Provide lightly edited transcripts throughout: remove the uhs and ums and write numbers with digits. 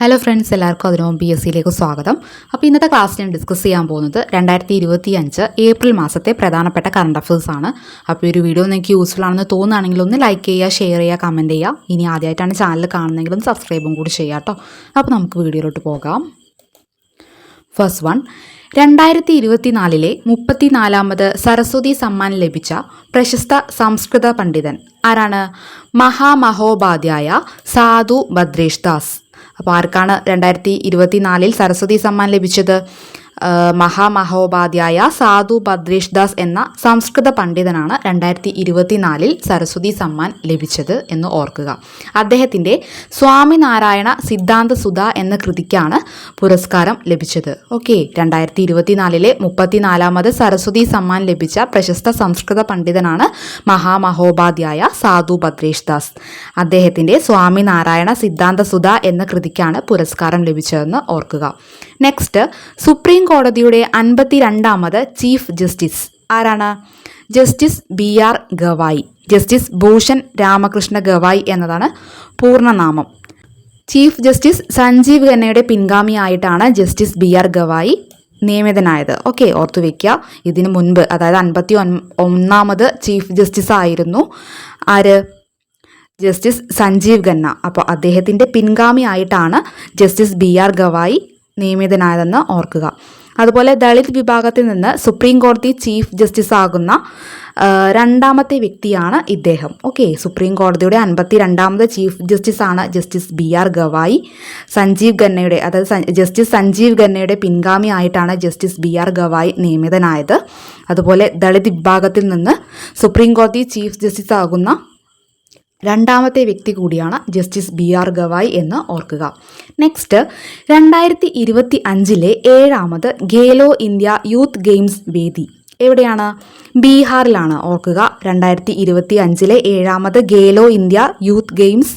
Hello friends, എല്ലാവർക്കും അതിനോം PSCയിലേക്ക് സ്വാഗതം. അപ്പോൾ ഇന്നത്തെ ക്ലാസ്സിൽ ഞാൻ ഡിസ്കസ് ചെയ്യാൻ പോകുന്നത് 2025 ഏപ്രിൽ മാസത്തെ പ്രധാനപ്പെട്ട കറണ്ട് അഫയേഴ്സ് ആണ്. അപ്പോൾ ഈ ഒരു വീഡിയോ നിങ്ങൾക്ക് യൂസ്ഫുൾ ആണെന്ന് തോന്നുകയാണെങ്കിൽ ഒന്ന് ലൈക്ക് ചെയ്യുക, ഷെയർ ചെയ്യുക, കമൻറ്റ് ചെയ്യുക. ഇനി ആദ്യമായിട്ടാണ് ചാനൽ കാണുന്നതെങ്കിൽ ഒന്ന് സബ്സ്ക്രൈബും കൂടി ചെയ്യുക കേട്ടോ. അപ്പോൾ നമുക്ക് വീഡിയോയിലോട്ട് പോകാം. ഫസ്റ്റ് വൺ, 2024 34ാമത് സരസ്വതി സമ്മാൻ ലഭിച്ച പ്രശസ്ത സംസ്കൃത പണ്ഡിതൻ ആരാണ്? മഹാമഹോപാധ്യായ സാധു ഭദ്രേഷ് ദാസ്. അപ്പോൾ ആർക്കാണ് 2024 സരസ്വതി സമ്മാൻ ലഭിച്ചത്? മഹാമഹോപാധ്യായ സാധു ഭദ്രേഷ് ദാസ് എന്ന സംസ്കൃത പണ്ഡിതനാണ് 2024 സരസ്വതി സമ്മാൻ ലഭിച്ചത് എന്ന് ഓർക്കുക. അദ്ദേഹത്തിൻ്റെ സ്വാമിനാരായണ സിദ്ധാന്ത സുധ എന്ന കൃതിക്കാണ് പുരസ്കാരം ലഭിച്ചത്. ഓക്കെ, 2024 34ാമത് സരസ്വതി സമ്മാൻ ലഭിച്ച പ്രശസ്ത സംസ്കൃത പണ്ഡിതനാണ് മഹാമഹോപാധ്യായ സാധു ഭദ്രേഷ് ദാസ്. അദ്ദേഹത്തിൻ്റെ സ്വാമിനാരായണ സിദ്ധാന്ത സുധ എന്ന കൃതിക്കാണ് പുരസ്കാരം ലഭിച്ചതെന്ന് ഓർക്കുക. നെക്സ്റ്റ്, സുപ്രീം കോടതിയുടെ 52ാമത് ചീഫ് ജസ്റ്റിസ് ആരാണ്? Justice BR Gavai. Justice Bhushan Ramakrishna Gavai എന്നതാണ് പൂർണ്ണനാമം. ചീഫ് ജസ്റ്റിസ് സഞ്ജീവ് ഖന്നയുടെ പിൻഗാമിയായിട്ടാണ് ജസ്റ്റിസ് BR ഗവായി നിയമിതനായത്. ഓക്കെ, ഓർത്തു വയ്ക്കുക. ഇതിനു മുൻപ്, അതായത് 51ാമത് ചീഫ് ജസ്റ്റിസ് ആയിരുന്നു ആര്? ജസ്റ്റിസ് സഞ്ജീവ് ഖന്ന. അപ്പോൾ അദ്ദേഹത്തിൻ്റെ പിൻഗാമിയായിട്ടാണ് ജസ്റ്റിസ് BR ഗവായി നിയമിതനായതെന്ന് ഓർക്കുക. അതുപോലെ ദളിത് വിഭാഗത്തിൽ നിന്ന് സുപ്രീം കോടതി ചീഫ് ജസ്റ്റിസ് ആകുന്ന രണ്ടാമത്തെ വ്യക്തിയാണ് ഇദ്ദേഹം. ഓക്കെ, സുപ്രീം കോടതിയുടെ 52ാമത് ചീഫ് ജസ്റ്റിസ് ആണ് ജസ്റ്റിസ് BR ഗവായി. സഞ്ജീവ് ഖന്നയുടെ, അതായത് ജസ്റ്റിസ് സഞ്ജീവ് ഖന്നയുടെ പിൻഗാമി ആയിട്ടാണ് ജസ്റ്റിസ് BR ഗവായി നിയമിതനായത്. അതുപോലെ ദളിത് വിഭാഗത്തിൽ നിന്ന് സുപ്രീം കോടതി ചീഫ് ജസ്റ്റിസ് ആകുന്ന രണ്ടാമത്തെ വ്യക്തി കൂടിയാണ് ജസ്റ്റിസ് BR ഗവായി എന്ന് ഓർക്കുക. നെക്സ്റ്റ്, 2025 7ാമത് ഖേലോ ഇന്ത്യ യൂത്ത് ഗെയിംസ് വേദി എവിടെയാണ്? ബീഹാറിലാണ്. ഓർക്കുക, 2025 7ാമത് ഖേലോ ഇന്ത്യ യൂത്ത് ഗെയിംസ്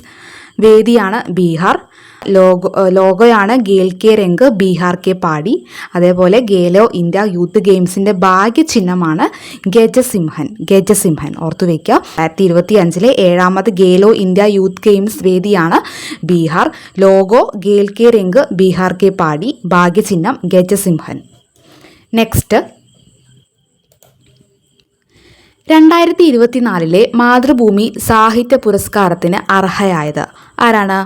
വേദിയാണ് ബീഹാർ. ലോഗോയാണ് ഗേൽ കെ രംഗ് ബീഹാർ കെ പാടി. അതേപോലെ ഖേലോ ഇന്ത്യ യൂത്ത് ഗെയിംസിൻ്റെ ഭാഗ്യചിഹ്നമാണ് ഗജസിംഹൻ. ഓർത്തു വയ്ക്കുക. 2025 7ാമത് ഖേലോ ഇന്ത്യ യൂത്ത് ഗെയിംസ് വേദിയാണ് ബീഹാർ. ലോഗോ ഗേൽ കെ രംഗ് ബീഹാർ കെ പാടി. ഭാഗ്യചിഹ്നം ഗജസിംഹൻ. നെക്സ്റ്റ്, 2024 മാതൃഭൂമി സാഹിത്യ പുരസ്കാരത്തിന് അർഹയായത് ആരാണ്?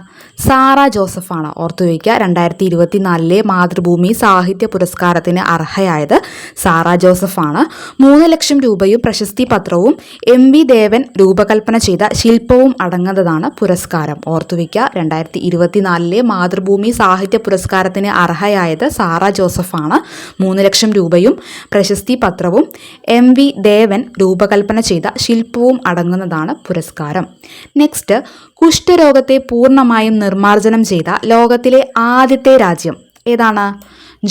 സാറ ജോസഫാണ്. ഓർത്തു വയ്ക്കുക. 2024 മാതൃഭൂമി സാഹിത്യ പുരസ്കാരത്തിന് അർഹയായത് സാറ ജോസഫാണ്. 3 ലക്ഷം രൂപയും പ്രശസ്തി പത്രവും MV ദേവൻ രൂപകൽപ്പന ചെയ്ത ശില്പവും അടങ്ങുന്നതാണ് പുരസ്കാരം. ഓർത്തു വയ്ക്കുക. 2024 മാതൃഭൂമി സാഹിത്യ പുരസ്കാരത്തിന് അർഹയായത് സാറ ജോസഫാണ്. 3 ലക്ഷം രൂപയും പ്രശസ്തി പത്രവും MV ദേവൻ രൂപകൽപ്പന ചെയ്ത ശില്പവും അടങ്ങുന്നതാണ് പുരസ്കാരം. നെക്സ്റ്റ്, കുഷ്ഠരോഗത്തെ പൂർണ്ണമായും നിർമ്മാർജ്ജനം ചെയ്ത ലോകത്തിലെ ആദ്യത്തെ രാജ്യം ഏതാണ്?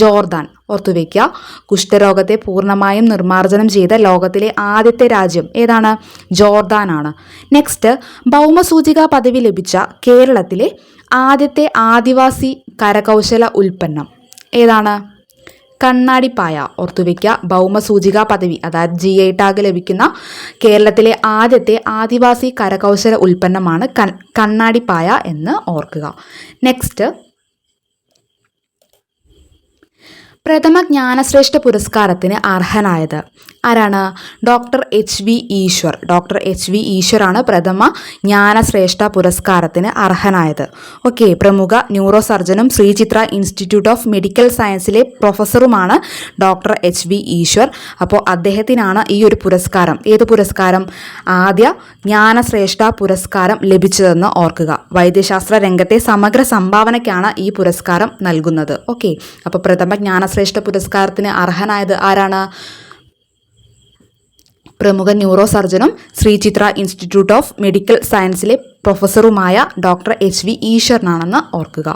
ജോർദാൻ. ഓർത്തുവയ്ക്കുക. കുഷ്ഠരോഗത്തെ പൂർണ്ണമായും നിർമ്മാർജ്ജനം ചെയ്ത ലോകത്തിലെ ആദ്യത്തെ രാജ്യം ഏതാണ്? ജോർദാനാണ്. നെക്സ്റ്റ്, ഭൗമസൂചിക പദവി ലഭിച്ച കേരളത്തിലെ ആദ്യത്തെ ആദിവാസി കരകൗശല ഉൽപ്പന്നം ഏതാണ്? കണ്ണാടിപ്പായ. ഓർത്തുവയ്ക്കുക. ഭൗമസൂചിക പദവി, അതായത് GI ടാഗ് ലഭിക്കുന്ന കേരളത്തിലെ ആദ്യത്തെ ആദിവാസി കരകൗശല ഉൽപ്പന്നമാണ് കണ്ണാടിപ്പായ എന്ന് ഓർക്കുക. നെക്സ്റ്റ്, പ്രഥമ ജ്ഞാനശ്രേഷ്ഠ പുരസ്കാരത്തിന് അർഹനായത് ആരാണ്? Doctor HV Eshwar. Doctor HV ഈശ്വറാണ് പ്രഥമ ജ്ഞാനശ്രേഷ്ഠ പുരസ്കാരത്തിന് അർഹനായത്. ഓക്കെ, പ്രമുഖ ന്യൂറോ സർജനും ശ്രീചിത്ര ഇൻസ്റ്റിറ്റ്യൂട്ട് ഓഫ് മെഡിക്കൽ സയൻസിലെ പ്രൊഫസറുമാണ് ഡോക്ടർ HV ഈശ്വർ. അപ്പോൾ അദ്ദേഹത്തിനാണ് ഈ ഒരു പുരസ്കാരം, ഏത് പുരസ്കാരം? ആദ്യ ജ്ഞാനശ്രേഷ്ഠ പുരസ്കാരം ലഭിച്ചതെന്ന് ഓർക്കുക. വൈദ്യശാസ്ത്ര രംഗത്തെ സമഗ്ര സംഭാവനയ്ക്കാണ് ഈ പുരസ്കാരം നൽകുന്നത്. ഓക്കെ, അപ്പോൾ പ്രഥമ ജ്ഞാനശ്രേഷ്ഠ പുരസ്കാരത്തിന് അർഹനായത് ആരാണ്? പ്രമുഖ ന്യൂറോ സർജനും ശ്രീചിത്ര ഇൻസ്റ്റിറ്റ്യൂട്ട് ഓഫ് മെഡിക്കൽ സയൻസിലെ പ്രൊഫസറുമായ ഡോക്ടർ HV ഈശ്വറിനാണെന്ന് ഓർക്കുക.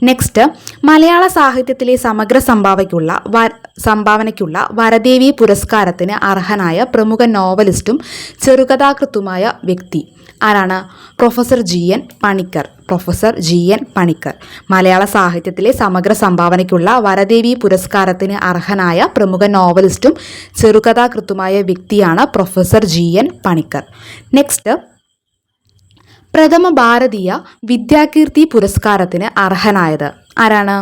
നെക്സ്റ്റ്, മലയാള സാഹിത്യത്തിലെ സമഗ്ര സംഭാവനയ്ക്കുള്ള വരദേവി പുരസ്കാരത്തിന് അർഹനായ പ്രമുഖ നോവലിസ്റ്റും ചെറുകഥാകൃത്തുമായ വ്യക്തി ആരാണ്? Professor GN Panicker. മലയാള സാഹിത്യത്തിലെ സമഗ്ര സംഭാവനയ്ക്കുള്ള വരദേവി പുരസ്കാരത്തിന് അർഹനായ പ്രമുഖ നോവലിസ്റ്റും ചെറുകഥാകൃത്തുമായ വ്യക്തിയാണ് പ്രൊഫസർ GN പണിക്കർ. നെക്സ്റ്റ്, പ്രഥമ ഭാരതീയ വിദ്യാകീർത്തി പുരസ്കാരത്തിന് അർഹനായത് ആരാണ്?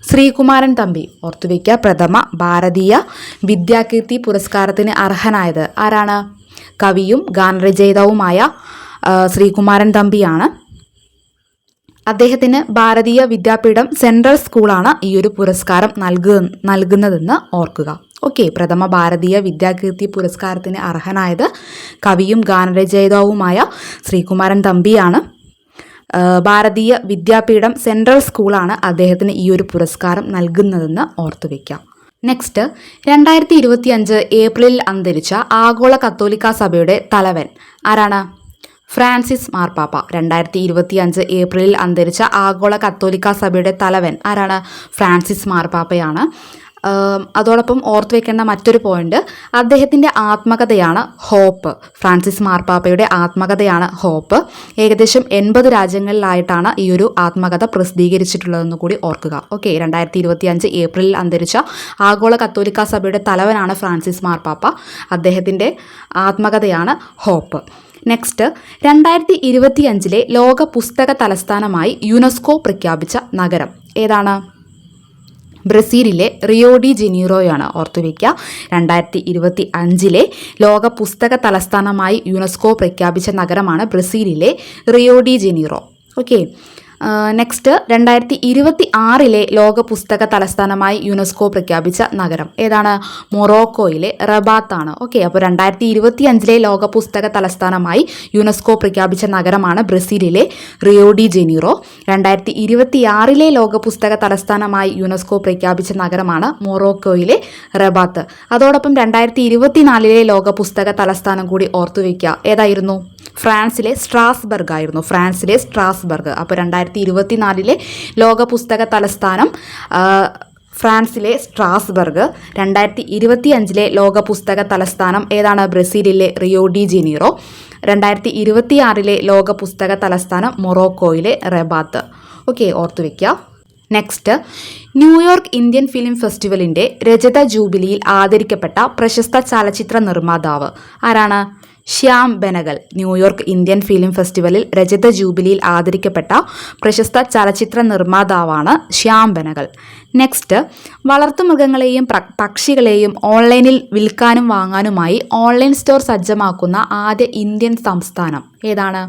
ശ്രീകുമാരൻ തമ്പി. ഓർത്തുവയ്ക്കുക, പ്രഥമ ഭാരതീയ വിദ്യാകീർത്തി പുരസ്കാരത്തിന് അർഹനായത് ആരാണ്? കവിയും ഗാനരചയിതാവുമായ ശ്രീകുമാരൻ തമ്പിയാണ്. അദ്ദേഹത്തിന് ഭാരതീയ വിദ്യാപീഠം സെൻട്രൽ സ്കൂളാണ് ഈ ഒരു പുരസ്കാരം നൽകുന്നതെന്ന് ഓർക്കുക. ഓക്കെ, പ്രഥമ ഭാരതീയ വിദ്യാകീർത്തി പുരസ്കാരത്തിന് അർഹനായത് കവിയും ഗാനരചയിതാവുമായ ശ്രീകുമാരൻ തമ്പിയാണ്. ഭാരതീയ വിദ്യാപീഠം സെൻട്രൽ സ്കൂളാണ് അദ്ദേഹത്തിന് ഈ ഒരു പുരസ്കാരം നൽകുന്നതെന്ന് ഓർത്തുവയ്ക്കാം. നെക്സ്റ്റ്, 2025 ഏപ്രിലിൽ അന്തരിച്ച ആഗോള കത്തോലിക്ക സഭയുടെ തലവൻ ആരാണ്? ഫ്രാൻസിസ് മാർപ്പാപ്പ. 2025 ഏപ്രിലിൽ അന്തരിച്ച ആഗോള കത്തോലിക്ക സഭയുടെ തലവൻ ആരാണ്? ഫ്രാൻസിസ് മാർപ്പാപ്പയാണ്. അതോടൊപ്പം ഓർത്തു വെക്കേണ്ട മറ്റൊരു പോയിന്റ്, അദ്ദേഹത്തിൻ്റെ ആത്മകഥയാണ് ഹോപ്പ്. ഫ്രാൻസിസ് മാർപ്പാപ്പയുടെ ആത്മകഥയാണ് ഹോപ്പ്. ഏകദേശം 80 രാജ്യങ്ങളിലായിട്ടാണ് ഈ ഒരു ആത്മകഥ പ്രസിദ്ധീകരിച്ചിട്ടുള്ളതെന്ന് കൂടി ഓർക്കുക. ഓക്കെ, 2025 ഏപ്രിലിൽ അന്തരിച്ച ആഗോള കത്തോലിക്ക സഭയുടെ തലവനാണ് ഫ്രാൻസിസ് മാർപ്പാപ്പ. അദ്ദേഹത്തിൻ്റെ ആത്മകഥയാണ് ഹോപ്പ്. നെക്സ്റ്റ്, 2025 ലോക പുസ്തക തലസ്ഥാനമായി യുനെസ്കോ പ്രഖ്യാപിച്ച നഗരം ഏതാണ്? ബ്രസീലിലെ റിയോ ഡി ജനീറോയാണ്. ഓർത്തുവയ്ക്കുക, 2025 ലോക പുസ്തക തലസ്ഥാനമായി യുനെസ്കോ പ്രഖ്യാപിച്ച നഗരമാണ് ബ്രസീലിലെ Rio de Janeiro. Okay, next, 2026 ലോക പുസ്തക തലസ്ഥാനമായി യുനെസ്കോ പ്രഖ്യാപിച്ച നഗരം ഏതാണ്? മൊറോക്കോയിലെ റബാത്താണ്. ഓക്കെ, അപ്പോൾ 2025 ലോക പുസ്തക തലസ്ഥാനമായി യുനെസ്കോ പ്രഖ്യാപിച്ച നഗരമാണ് ബ്രസീലിലെ റിയോ ഡി ജനീറോ. 2026 ലോക പുസ്തക തലസ്ഥാനമായി യുനെസ്കോ പ്രഖ്യാപിച്ച നഗരമാണ് മൊറോക്കോയിലെ റബാത്ത്. അതോടൊപ്പം 2024 ലോക പുസ്തക തലസ്ഥാനം കൂടി ഓർത്തുവയ്ക്കുക. ഏതായിരുന്നു? ഫ്രാൻസിലെ സ്ട്രാസ്ബർഗ് ആയിരുന്നു. ഫ്രാൻസിലെ സ്ട്രാസ്ബർഗ്. അപ്പോൾ 2024 ലോക പുസ്തക തലസ്ഥാനം ഫ്രാൻസിലെ സ്ട്രാസ്ബർഗ്. 2025 ലോക പുസ്തക തലസ്ഥാനം ഏതാണ്? ബ്രസീലിലെ റിയോ ഡി ജനീറോ. 2026 ലോക പുസ്തക തലസ്ഥാനം മൊറോക്കോയിലെ റബാത്ത്. ഓക്കെ, ഓർത്തുവയ്ക്കുക. നെക്സ്റ്റ്, ന്യൂയോർക്ക് ഇന്ത്യൻ ഫിലിം ഫെസ്റ്റിവലിൻ്റെ രജത ജൂബിലിയിൽ ആദരിക്കപ്പെട്ട പ്രശസ്ത ചലച്ചിത്ര നിർമ്മാതാവ് ആരാണ്? Shyam Benegal. New York Indian film ഫെസ്റ്റിവലിൽ രജത ജൂബിലിയിൽ ആദരിക്കപ്പെട്ട പ്രശസ്ത ചലച്ചിത്ര നിർമ്മാതാവാണ് ശ്യാം ബെനഗൽ. നെക്സ്റ്റ്, വളർത്തുമൃഗങ്ങളെയും പക്ഷികളെയും ഓൺലൈനിൽ വിൽക്കാനും വാങ്ങാനുമായി ഓൺലൈൻ സ്റ്റോർ സജ്ജമാക്കുന്ന ആദ്യ ഇന്ത്യൻ സംസ്ഥാനം ഏതാണ്?